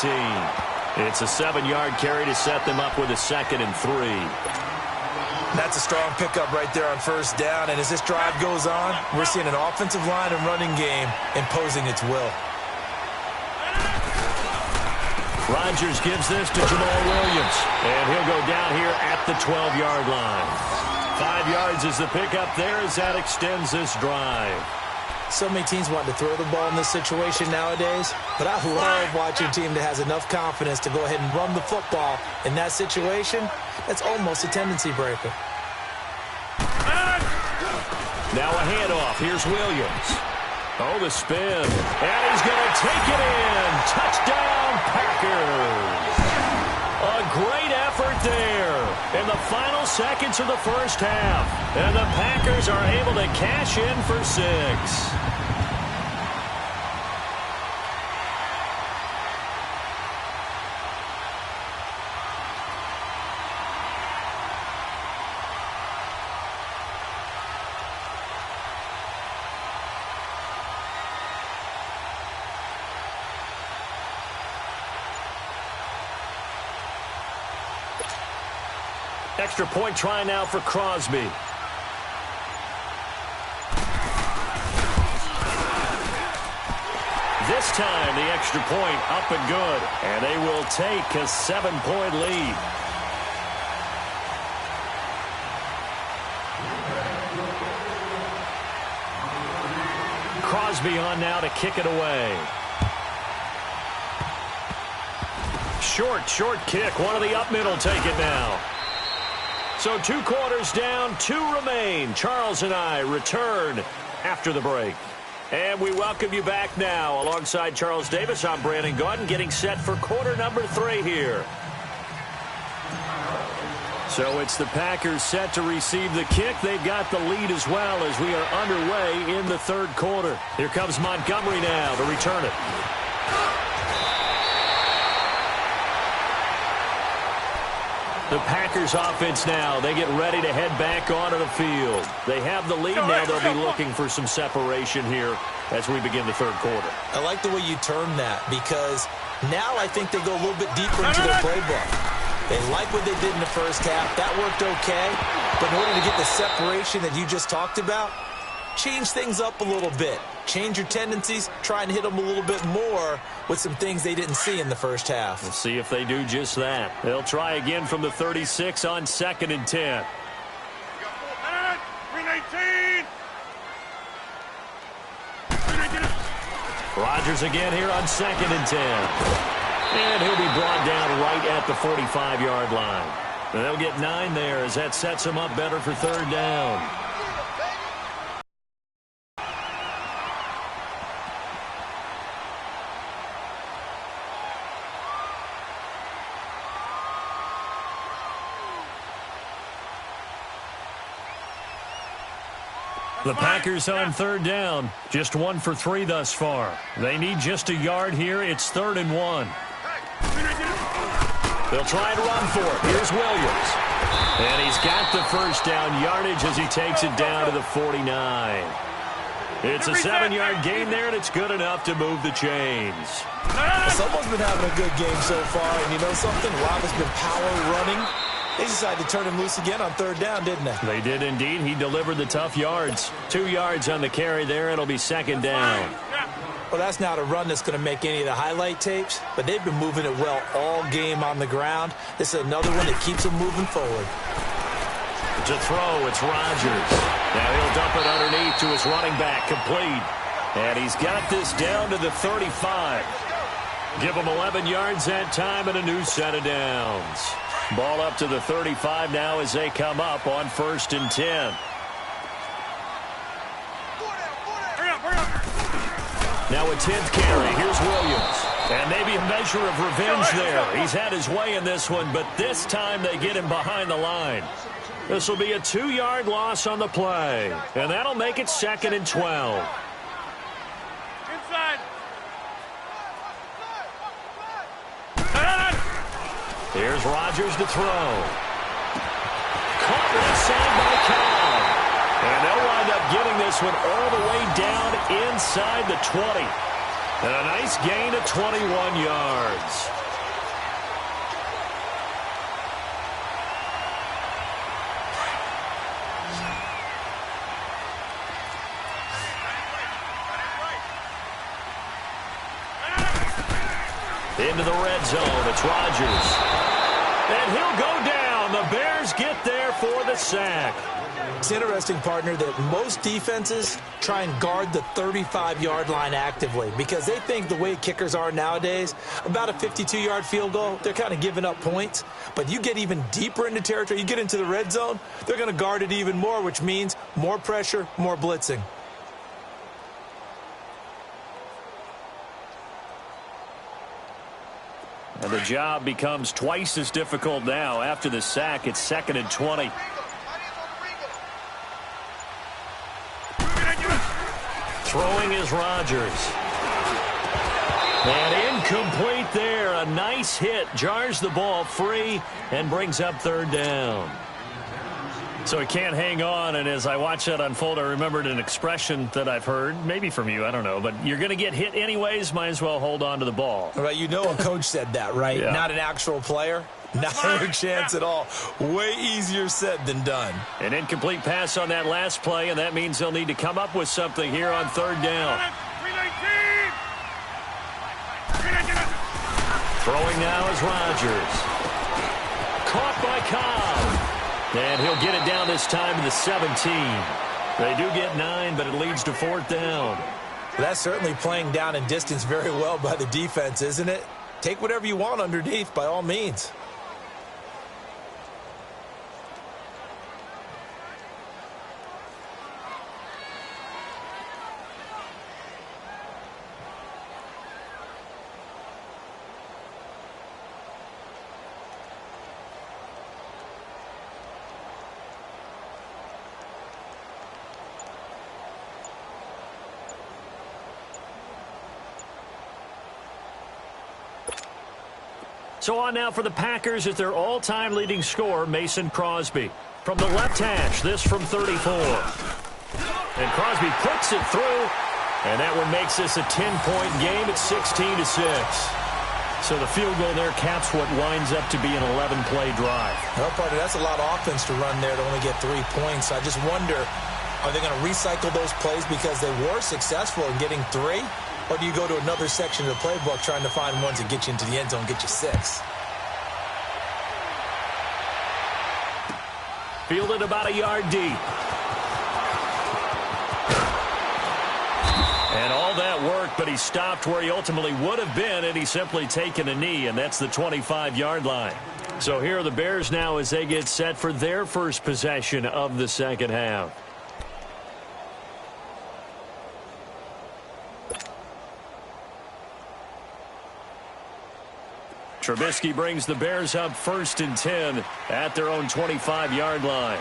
It's a 7-yard carry to set them up with a 2nd and 3. That's a strong pickup right there on first down. And as this drive goes on, we're seeing an offensive line and running game imposing its will. Rodgers gives this to Jamal Williams. And he'll go down here at the 12-yard line. 5 yards is the pickup there as that extends this drive. So many teams want to throw the ball in this situation nowadays, but I love watching a team that has enough confidence to go ahead and run the football. In that situation, that's almost a tendency breaker. Now a handoff. Here's Williams. Oh, the spin. And he's going to take it in. Touchdown, Packers. A great effort there in the final seconds of the first half. And the Packers are able to cash in for 6. Extra point try now for Crosby. This time the extra point up and good. And they will take a 7-point lead. Crosby on now to kick it away. Short kick. One of the up middle take it now. So 2 quarters down, 2 remain. Charles and I return after the break. And we welcome you back now. Alongside Charles Davis, I'm Brandon Gaudin, getting set for quarter number 3 here. So it's the Packers set to receive the kick. They've got the lead as well as we are underway in the 3rd quarter. Here comes Montgomery now to return it. The Packers offense now, they get ready to head back onto the field. They have the lead now. They'll be looking for some separation here as we begin the 3rd quarter. I like the way you term that because now I think they go a little bit deeper into their playbook. They like what they did in the first half. That worked okay. But in order to get the separation that you just talked about, change things up a little bit. Change your tendencies, try and hit them a little bit more with some things they didn't see in the first half. We'll see if they do just that. They'll try again from the 36 on 2nd and 10. 319. Rodgers again here on 2nd and 10. And he'll be brought down right at the 45-yard line. And they'll get 9 there as that sets him up better for 3rd down. The Packers on 3rd down. Just 1 for 3 thus far. They need just a yard here. It's 3rd and 1. They'll try and run for it. Here's Williams. And he's got the first down yardage as he takes it down to the 49. It's a 7-yard gain there, and it's good enough to move the chains. Someone's been having a good game so far, and you know something? Rob has been power running. They decided to turn him loose again on 3rd down, didn't they? They did indeed. He delivered the tough yards. 2 yards on the carry there. It'll be 2nd down. Well, that's not a run that's going to make any of the highlight tapes, but they've been moving it well all game on the ground. This is another one that keeps them moving forward. To throw, it's Rodgers. Now he'll dump it underneath to his running back, complete. And he's got this down to the 35. Give him 11 yards that time and a new set of downs. Ball up to the 35 now as they come up on 1st and 10. Now a 10th carry. Here's Williams. And maybe a measure of revenge there. He's had his way in this one, but this time they get him behind the line. This will be a 2-yard loss on the play. And that'll make it 2nd and 12. Inside. Here's Rodgers to throw. Caught inside by Cobb. And they'll wind up getting this one all the way down inside the 20. And a nice gain of 21 yards. Into the red zone. It's Rodgers. And he'll go down. The Bears get there for the sack. It's interesting, partner, that most defenses try and guard the 35-yard line actively because they think the way kickers are nowadays, about a 52-yard field goal, they're kind of giving up points. But you get even deeper into territory, you get into the red zone, they're going to guard it even more, which means more pressure, more blitzing. And the job becomes twice as difficult now. After the sack, it's 2nd and 20. Throwing is Rodgers. And incomplete there. A nice hit. Jars the ball free and brings up 3rd down. So he can't hang on, and as I watch that unfold, I remembered an expression that I've heard, maybe from you, I don't know, but you're going to get hit anyways, might as well hold on to the ball. Right, you know a coach said that, right? Yeah. Not an actual player. Not a chance at all. Way easier said than done. An incomplete pass on that last play, and that means they'll need to come up with something here on 3rd down. Throwing now is Rodgers. Caught by Cobb. And he'll get it down this time to the 17. They do get 9, but it leads to 4th down. That's certainly playing down in distance very well by the defense, isn't it? Take whatever you want underneath, by all means. So on now for the Packers is their all-time leading scorer, Mason Crosby. From the left hash, this from 34. And Crosby puts it through, and that one makes this a 10-point game at 16-6. So the field goal there caps what winds up to be an 11-play drive. Well, partner, that's a lot of offense to run there to only get 3 points. I just wonder, are they going to recycle those plays because they were successful in getting 3? Or do you go to another section of the playbook trying to find ones that get you into the end zone, get you 6? Fielded about a yard deep. And all that work, but he stopped where he ultimately would have been, and he's simply taken a knee, and that's the 25-yard line. So here are the Bears now as they get set for their first possession of the second half. Trubisky brings the Bears up 1st and 10 at their own 25-yard line.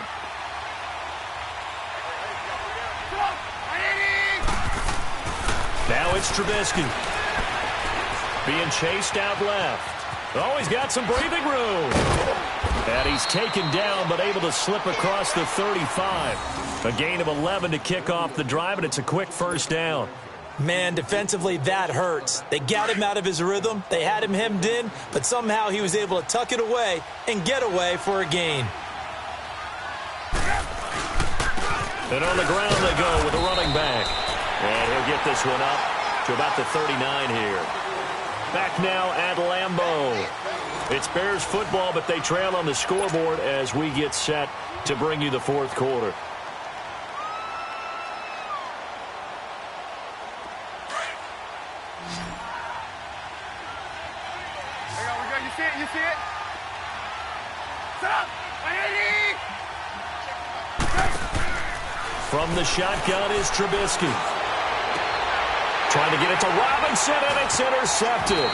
Now it's Trubisky. Being chased out left. Oh, he's got some breathing room. And he's taken down, but able to slip across the 35. A gain of 11 to kick off the drive, and it's a quick 1st down. Man, defensively, that hurts. They got him out of his rhythm. They had him hemmed in, but somehow he was able to tuck it away and get away for a gain. And on the ground they go with a running back. And he'll get this one up to about the 39 here. Back now at Lambeau. It's Bears football, but they trail on the scoreboard as we get set to bring you the 4th quarter. You see it? Set up! From the shotgun is Trubisky. Trying to get it to Robinson, and it's intercepted.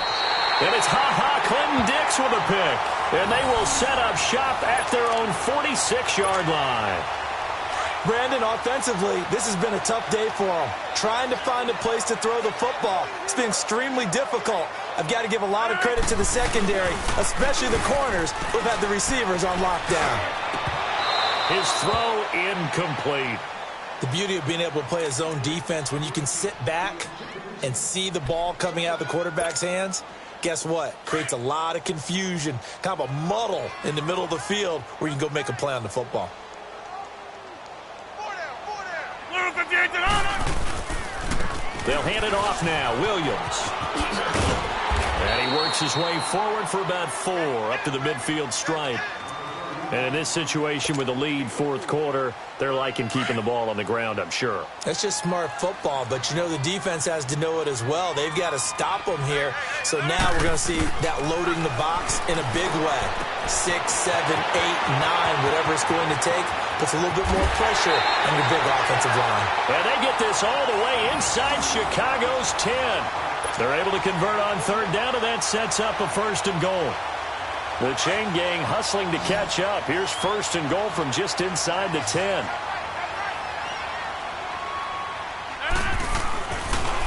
And it's Clinton Dix with a pick. And they will set up shop at their own 46-yard line. Brandon, offensively, this has been a tough day for them. Trying to find a place to throw the football. It's been extremely difficult. I've got to give a lot of credit to the secondary, especially the corners who've had the receivers on lockdown. His throw incomplete. The beauty of being able to play a zone defense when you can sit back and see the ball coming out of the quarterback's hands, guess what? Creates a lot of confusion, kind of a muddle in the middle of the field where you can go make a play on the football. They'll hand it off now. Williams. And he works his way forward for about 4 up to the midfield stripe. And in this situation with the lead fourth quarter, they're liking keeping the ball on the ground, I'm sure. That's just smart football, but you know the defense has to know it as well. They've got to stop them here. So now we're going to see that loading the box in a big way. 6, 7, 8, 9, whatever it's going to take, puts a little bit more pressure on your big offensive line. And they get this all the way inside Chicago's 10. They're able to convert on third down, and that sets up a 1st and goal. The chain gang hustling to catch up. Here's 1st and goal from just inside the 10.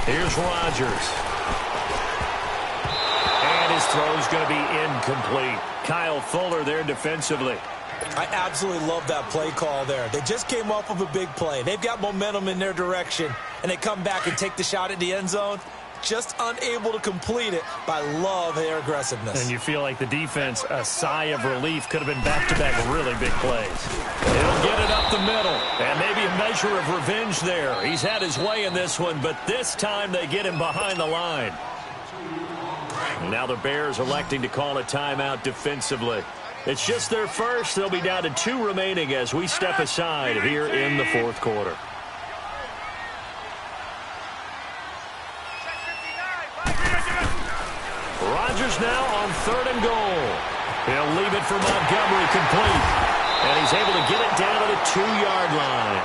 Here's Rodgers. And his throw's going to be incomplete. Kyle Fuller there defensively. I absolutely love that play call there. They just came off of a big play. They've got momentum in their direction, and they come back and take the shot at the end zone. Just unable to complete it, but I love their aggressiveness. And you feel like the defense, a sigh of relief, could have been back-to-back really big plays. He'll get it up the middle, and maybe a measure of revenge there. He's had his way in this one, but this time they get him behind the line. Now the Bears electing to call a timeout defensively. It's just their first. They'll be down to 2 remaining as we step aside here in the fourth quarter. Rodgers now on 3rd and goal. He'll leave it for Montgomery complete. And he's able to get it down to the 2-yard line.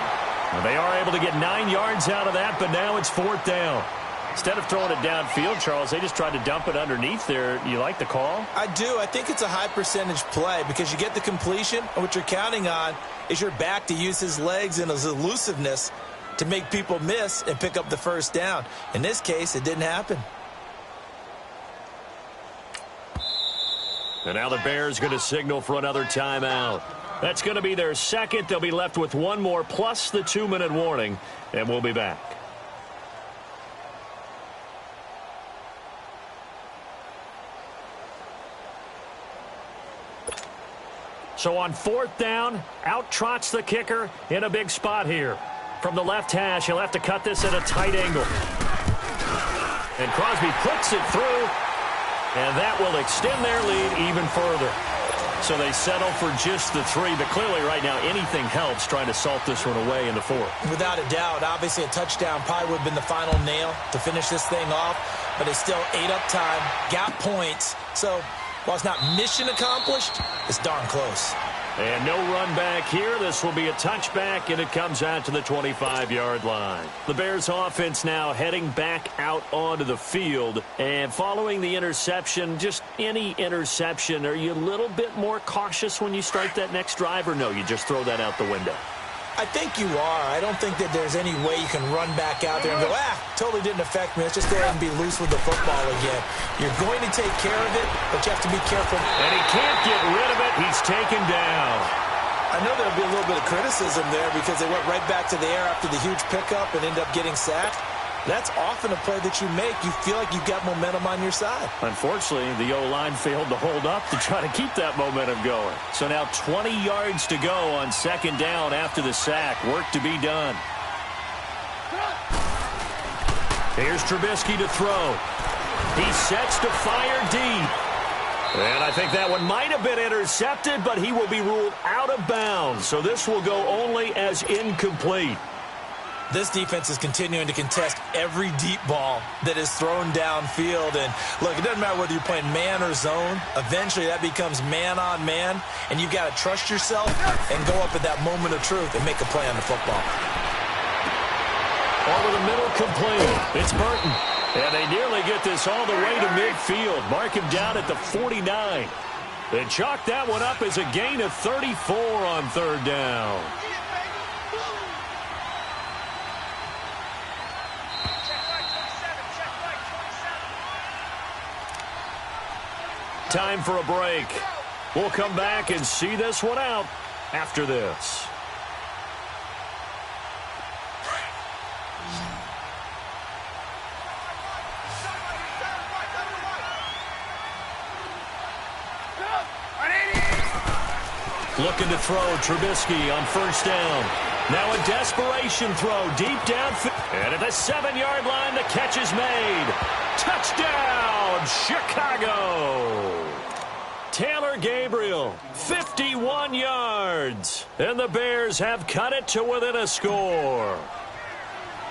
Now they are able to get 9 yards out of that, but now it's 4th down. Instead of throwing it downfield, Charles, they just tried to dump it underneath there. You like the call? I do. I think it's a high percentage play because you get the completion, and what you're counting on is your back to use his legs and his elusiveness to make people miss and pick up the 1st down. In this case, it didn't happen. And now the Bears going to signal for another timeout. That's going to be their 2nd. They'll be left with 1 more plus the 2-minute warning, and we'll be back. So on 4th down, out trots the kicker in a big spot here. From the left hash, he'll have to cut this at a tight angle. And Crosby puts it through. And that will extend their lead even further. So they settle for just the 3. But clearly right now anything helps trying to salt this one away in the 4th. Without a doubt, obviously a touchdown probably would have been the final nail to finish this thing off. But they still ate up time, got points. So while it's not mission accomplished, it's darn close. And no run back here. This will be a touchback, and it comes out to the 25-yard line. The Bears offense now heading back out onto the field. And following the interception, just any interception, are you a little bit more cautious when you start that next drive, or no, you just throw that out the window? I think you are. I don't think that there's any way you can run back out there and go, totally didn't affect me. Let's just go ahead and be loose with the football again. You're going to take care of it, but you have to be careful. And he can't get rid of it. He's taken down. I know there'll be a little bit of criticism there because they went right back to the air after the huge pickup and ended up getting sacked. That's often a play that you make. You feel like you've got momentum on your side. Unfortunately, the O-line failed to hold up to try to keep that momentum going. So now 20 yards to go on 2nd down after the sack. Work to be done. Here's Trubisky to throw. He sets to fire deep. And I think that one might have been intercepted, but he will be ruled out of bounds. So this will go only as incomplete. This defense is continuing to contest every deep ball that is thrown downfield. And, look, it doesn't matter whether you're playing man or zone. Eventually, that becomes man on man, and you've got to trust yourself and go up at that moment of truth and make a play on the football. Over the middle, complete. It's Burton. And they nearly get this all the way to midfield. Mark him down at the 49. They chalk that one up as a gain of 34 on third down. Time for a break. We'll come back and see this one out after this. Looking to throw Trubisky on first down. Now a desperation throw deep downfield. And at the 7-yard line, the catch is made. Touchdown, Chicago. Taylor Gabriel, 51 yards. And the Bears have cut it to within a score.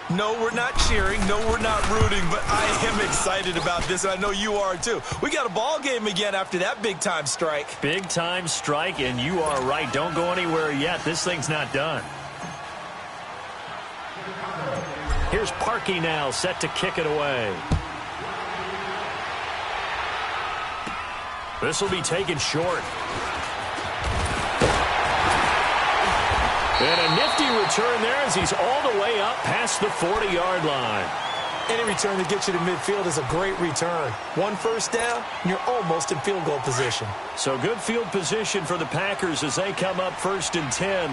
No, we're not cheering. No, we're not rooting, but I am excited about this, and I know you are too. We got a ball game again after that big-time strike. Big-time strike, and you are right. Don't go anywhere yet. This thing's not done. Here's Parkey now, set to kick it away. This will be taken short. And a nifty return there as he's all the way up past the 40-yard line. Any return that gets you to midfield is a great return. One first down, and you're almost in field goal position. So good field position for the Packers as they come up 1st and 10.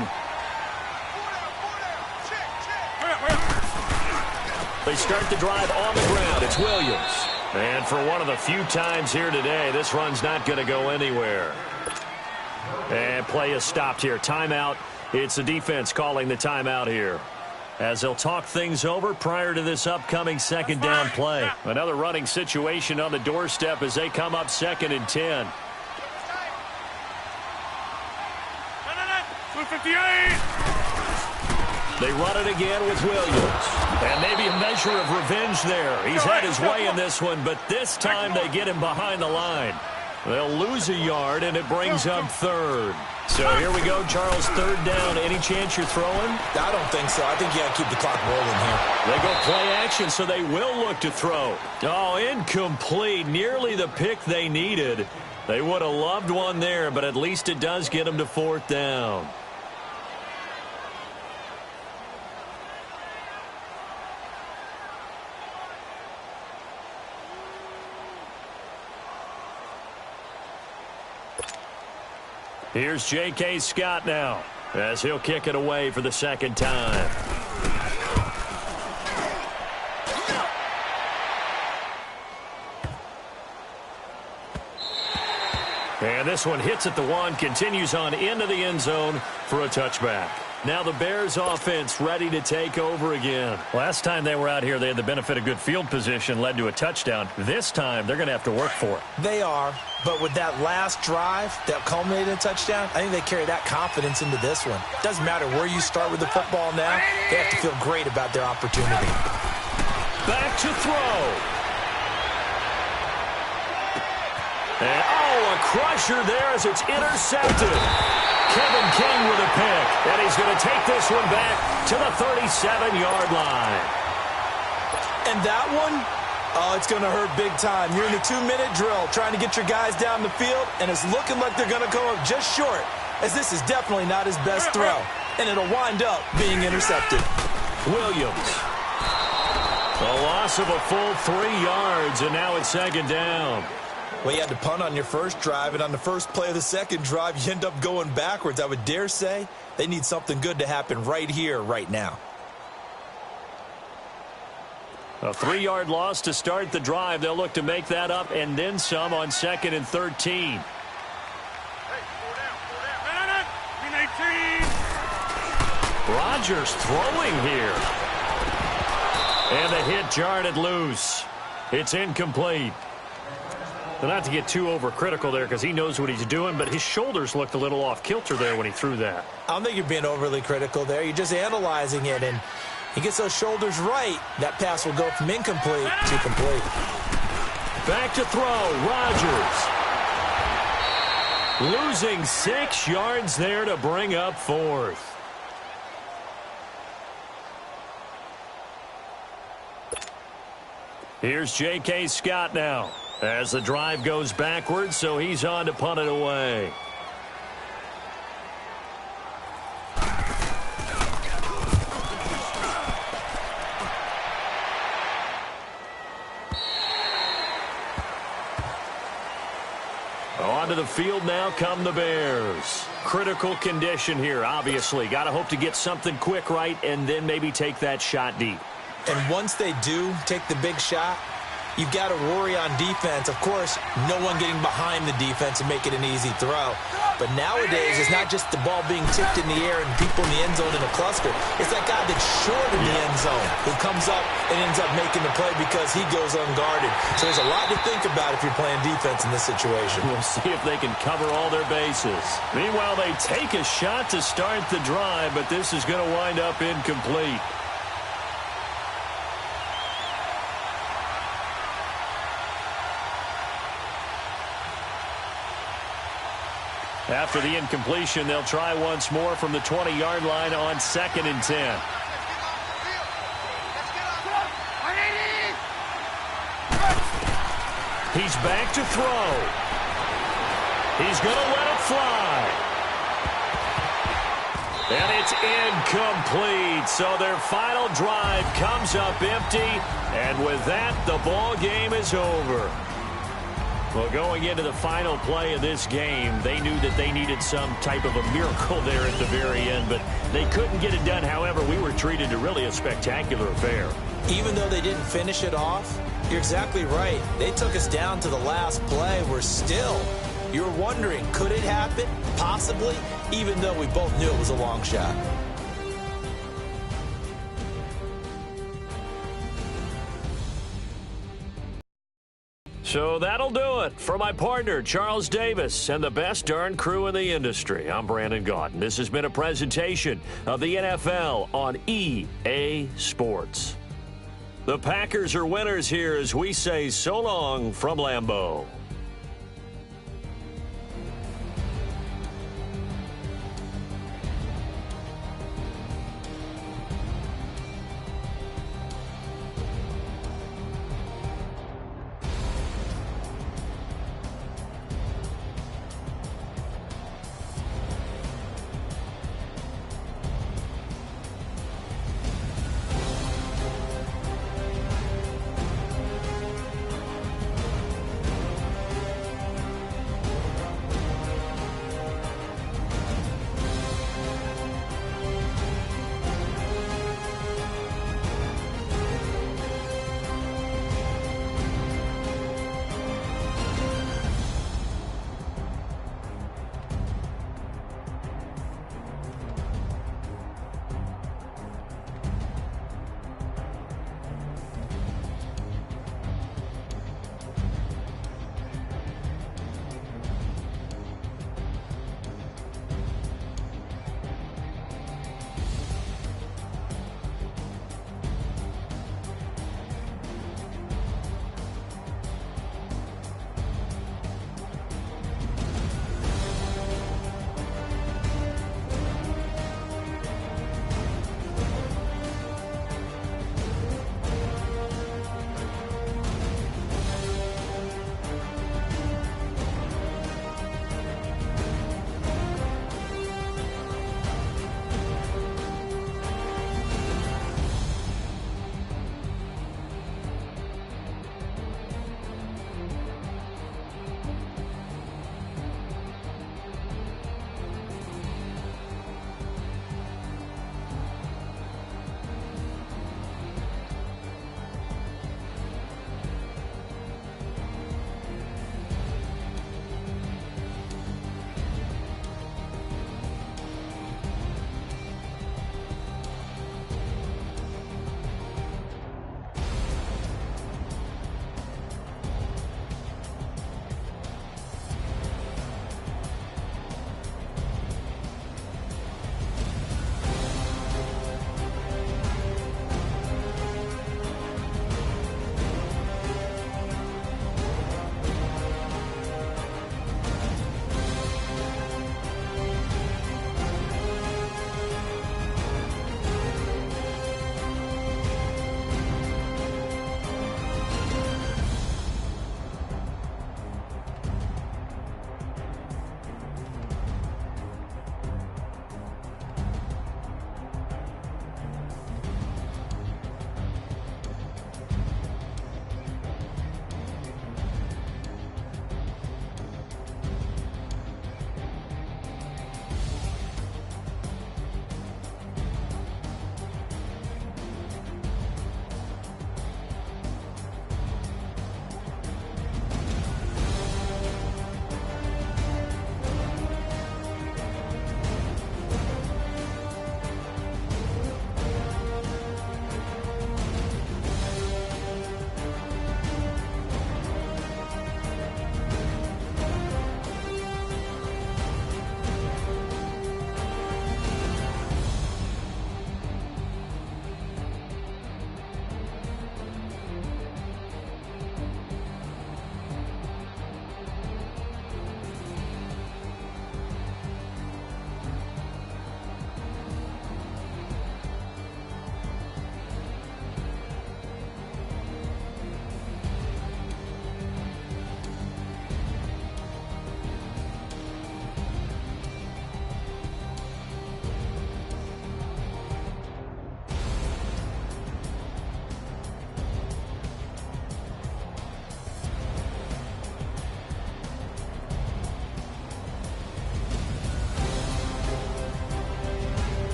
They start the drive on the ground. It's Williams. And for one of the few times here today, this run's not going to go anywhere. And play is stopped here. Timeout. It's the defense calling the timeout here, as they'll talk things over prior to this upcoming second down play. Another running situation on the doorstep as they come up 2nd and 10. 258. They run it again with Williams. And maybe a measure of revenge there. He's had his way in this one, but this time they get him behind the line. They'll lose a yard, and it brings up 3rd. So here we go, Charles, 3rd down. Any chance you're throwing? I don't think so. I think you got to keep the clock rolling here. They go play action, so they will look to throw. Oh, incomplete. Nearly the pick they needed. They would have loved one there, but at least it does get them to 4th down. Here's J.K. Scott now, as he'll kick it away for the 2nd time. And this one hits at the 1, continues on into the end zone for a touchback. Now the Bears offense ready to take over again. Last time they were out here, they had the benefit of good field position, led to a touchdown. This time, they're going to have to work for it. They are, but with that last drive that culminated in a touchdown, I think they carry that confidence into this one. Doesn't matter where you start with the football now, they have to feel great about their opportunity. Back to throw. And, oh, a crusher there as it's intercepted. Kevin King with a pick, and he's going to take this one back to the 37-yard line. And that one, oh, it's going to hurt big time. You're in the 2-minute drill trying to get your guys down the field, and it's looking like they're going to come up just short, as this is definitely not his best throw, and it'll wind up being intercepted. Williams. A loss of a full 3 yards, and now it's 2nd down. Well, you had to punt on your first drive, and on the first play of the second drive, you end up going backwards. I would dare say they need something good to happen right here, right now. A 3-yard loss to start the drive. They'll look to make that up and then some on 2nd and 13. Hey, 4 down. Rodgers throwing here. And the hit jarred it loose. It's incomplete. Not to get too overcritical there because he knows what he's doing, but his shoulders looked a little off kilter there when he threw that. I don't think you're being overly critical there. You're just analyzing it, and he gets those shoulders right. That pass will go from incomplete to complete. Back to throw, Rodgers. Losing 6 yards there to bring up 4th. Here's J.K. Scott now as the drive goes backwards, so he's on to punt it away. Onto the field now come the Bears. Critical condition here, obviously. Got to hope to get something quick right and then maybe take that shot deep. And once they do take the big shot, you've got to worry on defense. Of course, no one getting behind the defense and make it an easy throw. But nowadays, it's not just the ball being tipped in the air and people in the end zone in a cluster. It's that guy that's short in the end zone who comes up and ends up making the play because he goes unguarded. So there's a lot to think about if you're playing defense in this situation. We'll see if they can cover all their bases. Meanwhile, they take a shot to start the drive, but this is going to wind up incomplete. After the incompletion, they'll try once more from the 20-yard line on 2nd and 10. He's back to throw. He's going to let it fly. And it's incomplete. So their final drive comes up empty. And with that, the ball game is over. Well, going into the final play of this game, they knew that they needed some type of a miracle there at the very end, but they couldn't get it done. However, we were treated to really a spectacular affair. Even though they didn't finish it off, you're exactly right. They took us down to the last play. We're still, you're wondering, could it happen? Possibly, even though we both knew it was a long shot. So that'll do it for my partner, Charles Davis, and the best darn crew in the industry. I'm Brandon Gaudin. This has been a presentation of the NFL on EA Sports. The Packers are winners here as we say so long from Lambeau.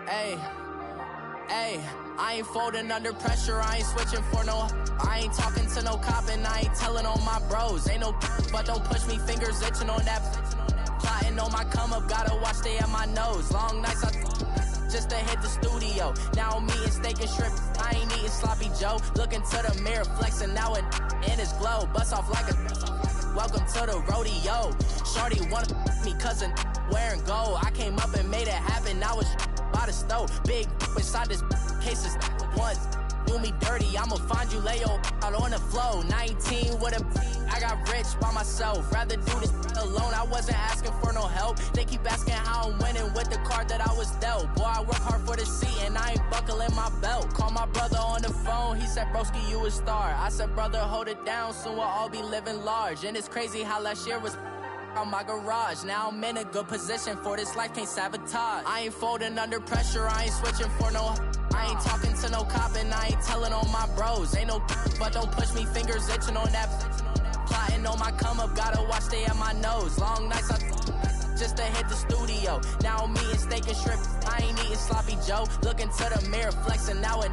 Ayy, I ain't folding under pressure, I ain't switching for no. I ain't talking to no cop and I ain't telling on my bros. Ain't no but don't push me, fingers itching on that. Plotting on my come up, gotta watch stay at my nose. Long nights just to hit the studio. Now I'm eating steak and shrimp, I ain't eating sloppy Joe. Looking to the mirror, flexing now in his glow. Bust off like a welcome to the rodeo. Shorty wanna me cousin wearing gold. I came up and made it happen, I was by the stove. Big inside this cases once do me dirty, I'ma find you lay your out on the floor. 19 with a I got rich by myself. Rather do this alone, I wasn't asking for no help. They keep asking how I'm winning with the card that I was dealt. Boy, I work hard for the seat and I ain't buckling my belt. Call my brother on the phone, he said, broski, you a star. I said, brother, hold it down, soon we'll all be living large. And it's crazy how last year was on my garage. Now I'm in a good position for this life, can't sabotage. I ain't folding under pressure, I ain't switching for no. I ain't talking to no cop and I ain't telling on my bros. Ain't no but don't push me, fingers itching on that. Plotting on my come up, gotta watch stay at my nose. Long nights just to hit the studio. Now I'm eating steak and shrimp, I ain't eating sloppy Joe. Looking to the mirror, flexing now in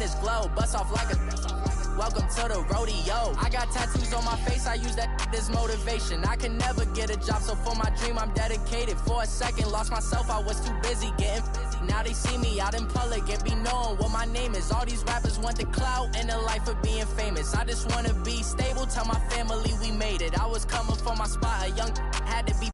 his glow. Bust off like a welcome to the rodeo. I got tattoos on my face, I use that as motivation. I can never get a job, so for my dream I'm dedicated. For a second, lost myself, I was too busy getting busy. Now they see me out in public and be knowing what my name is. All these rappers want the clout and the life of being famous. I just wanna be stable, tell my family we made it. I was coming for my spot, a young had to be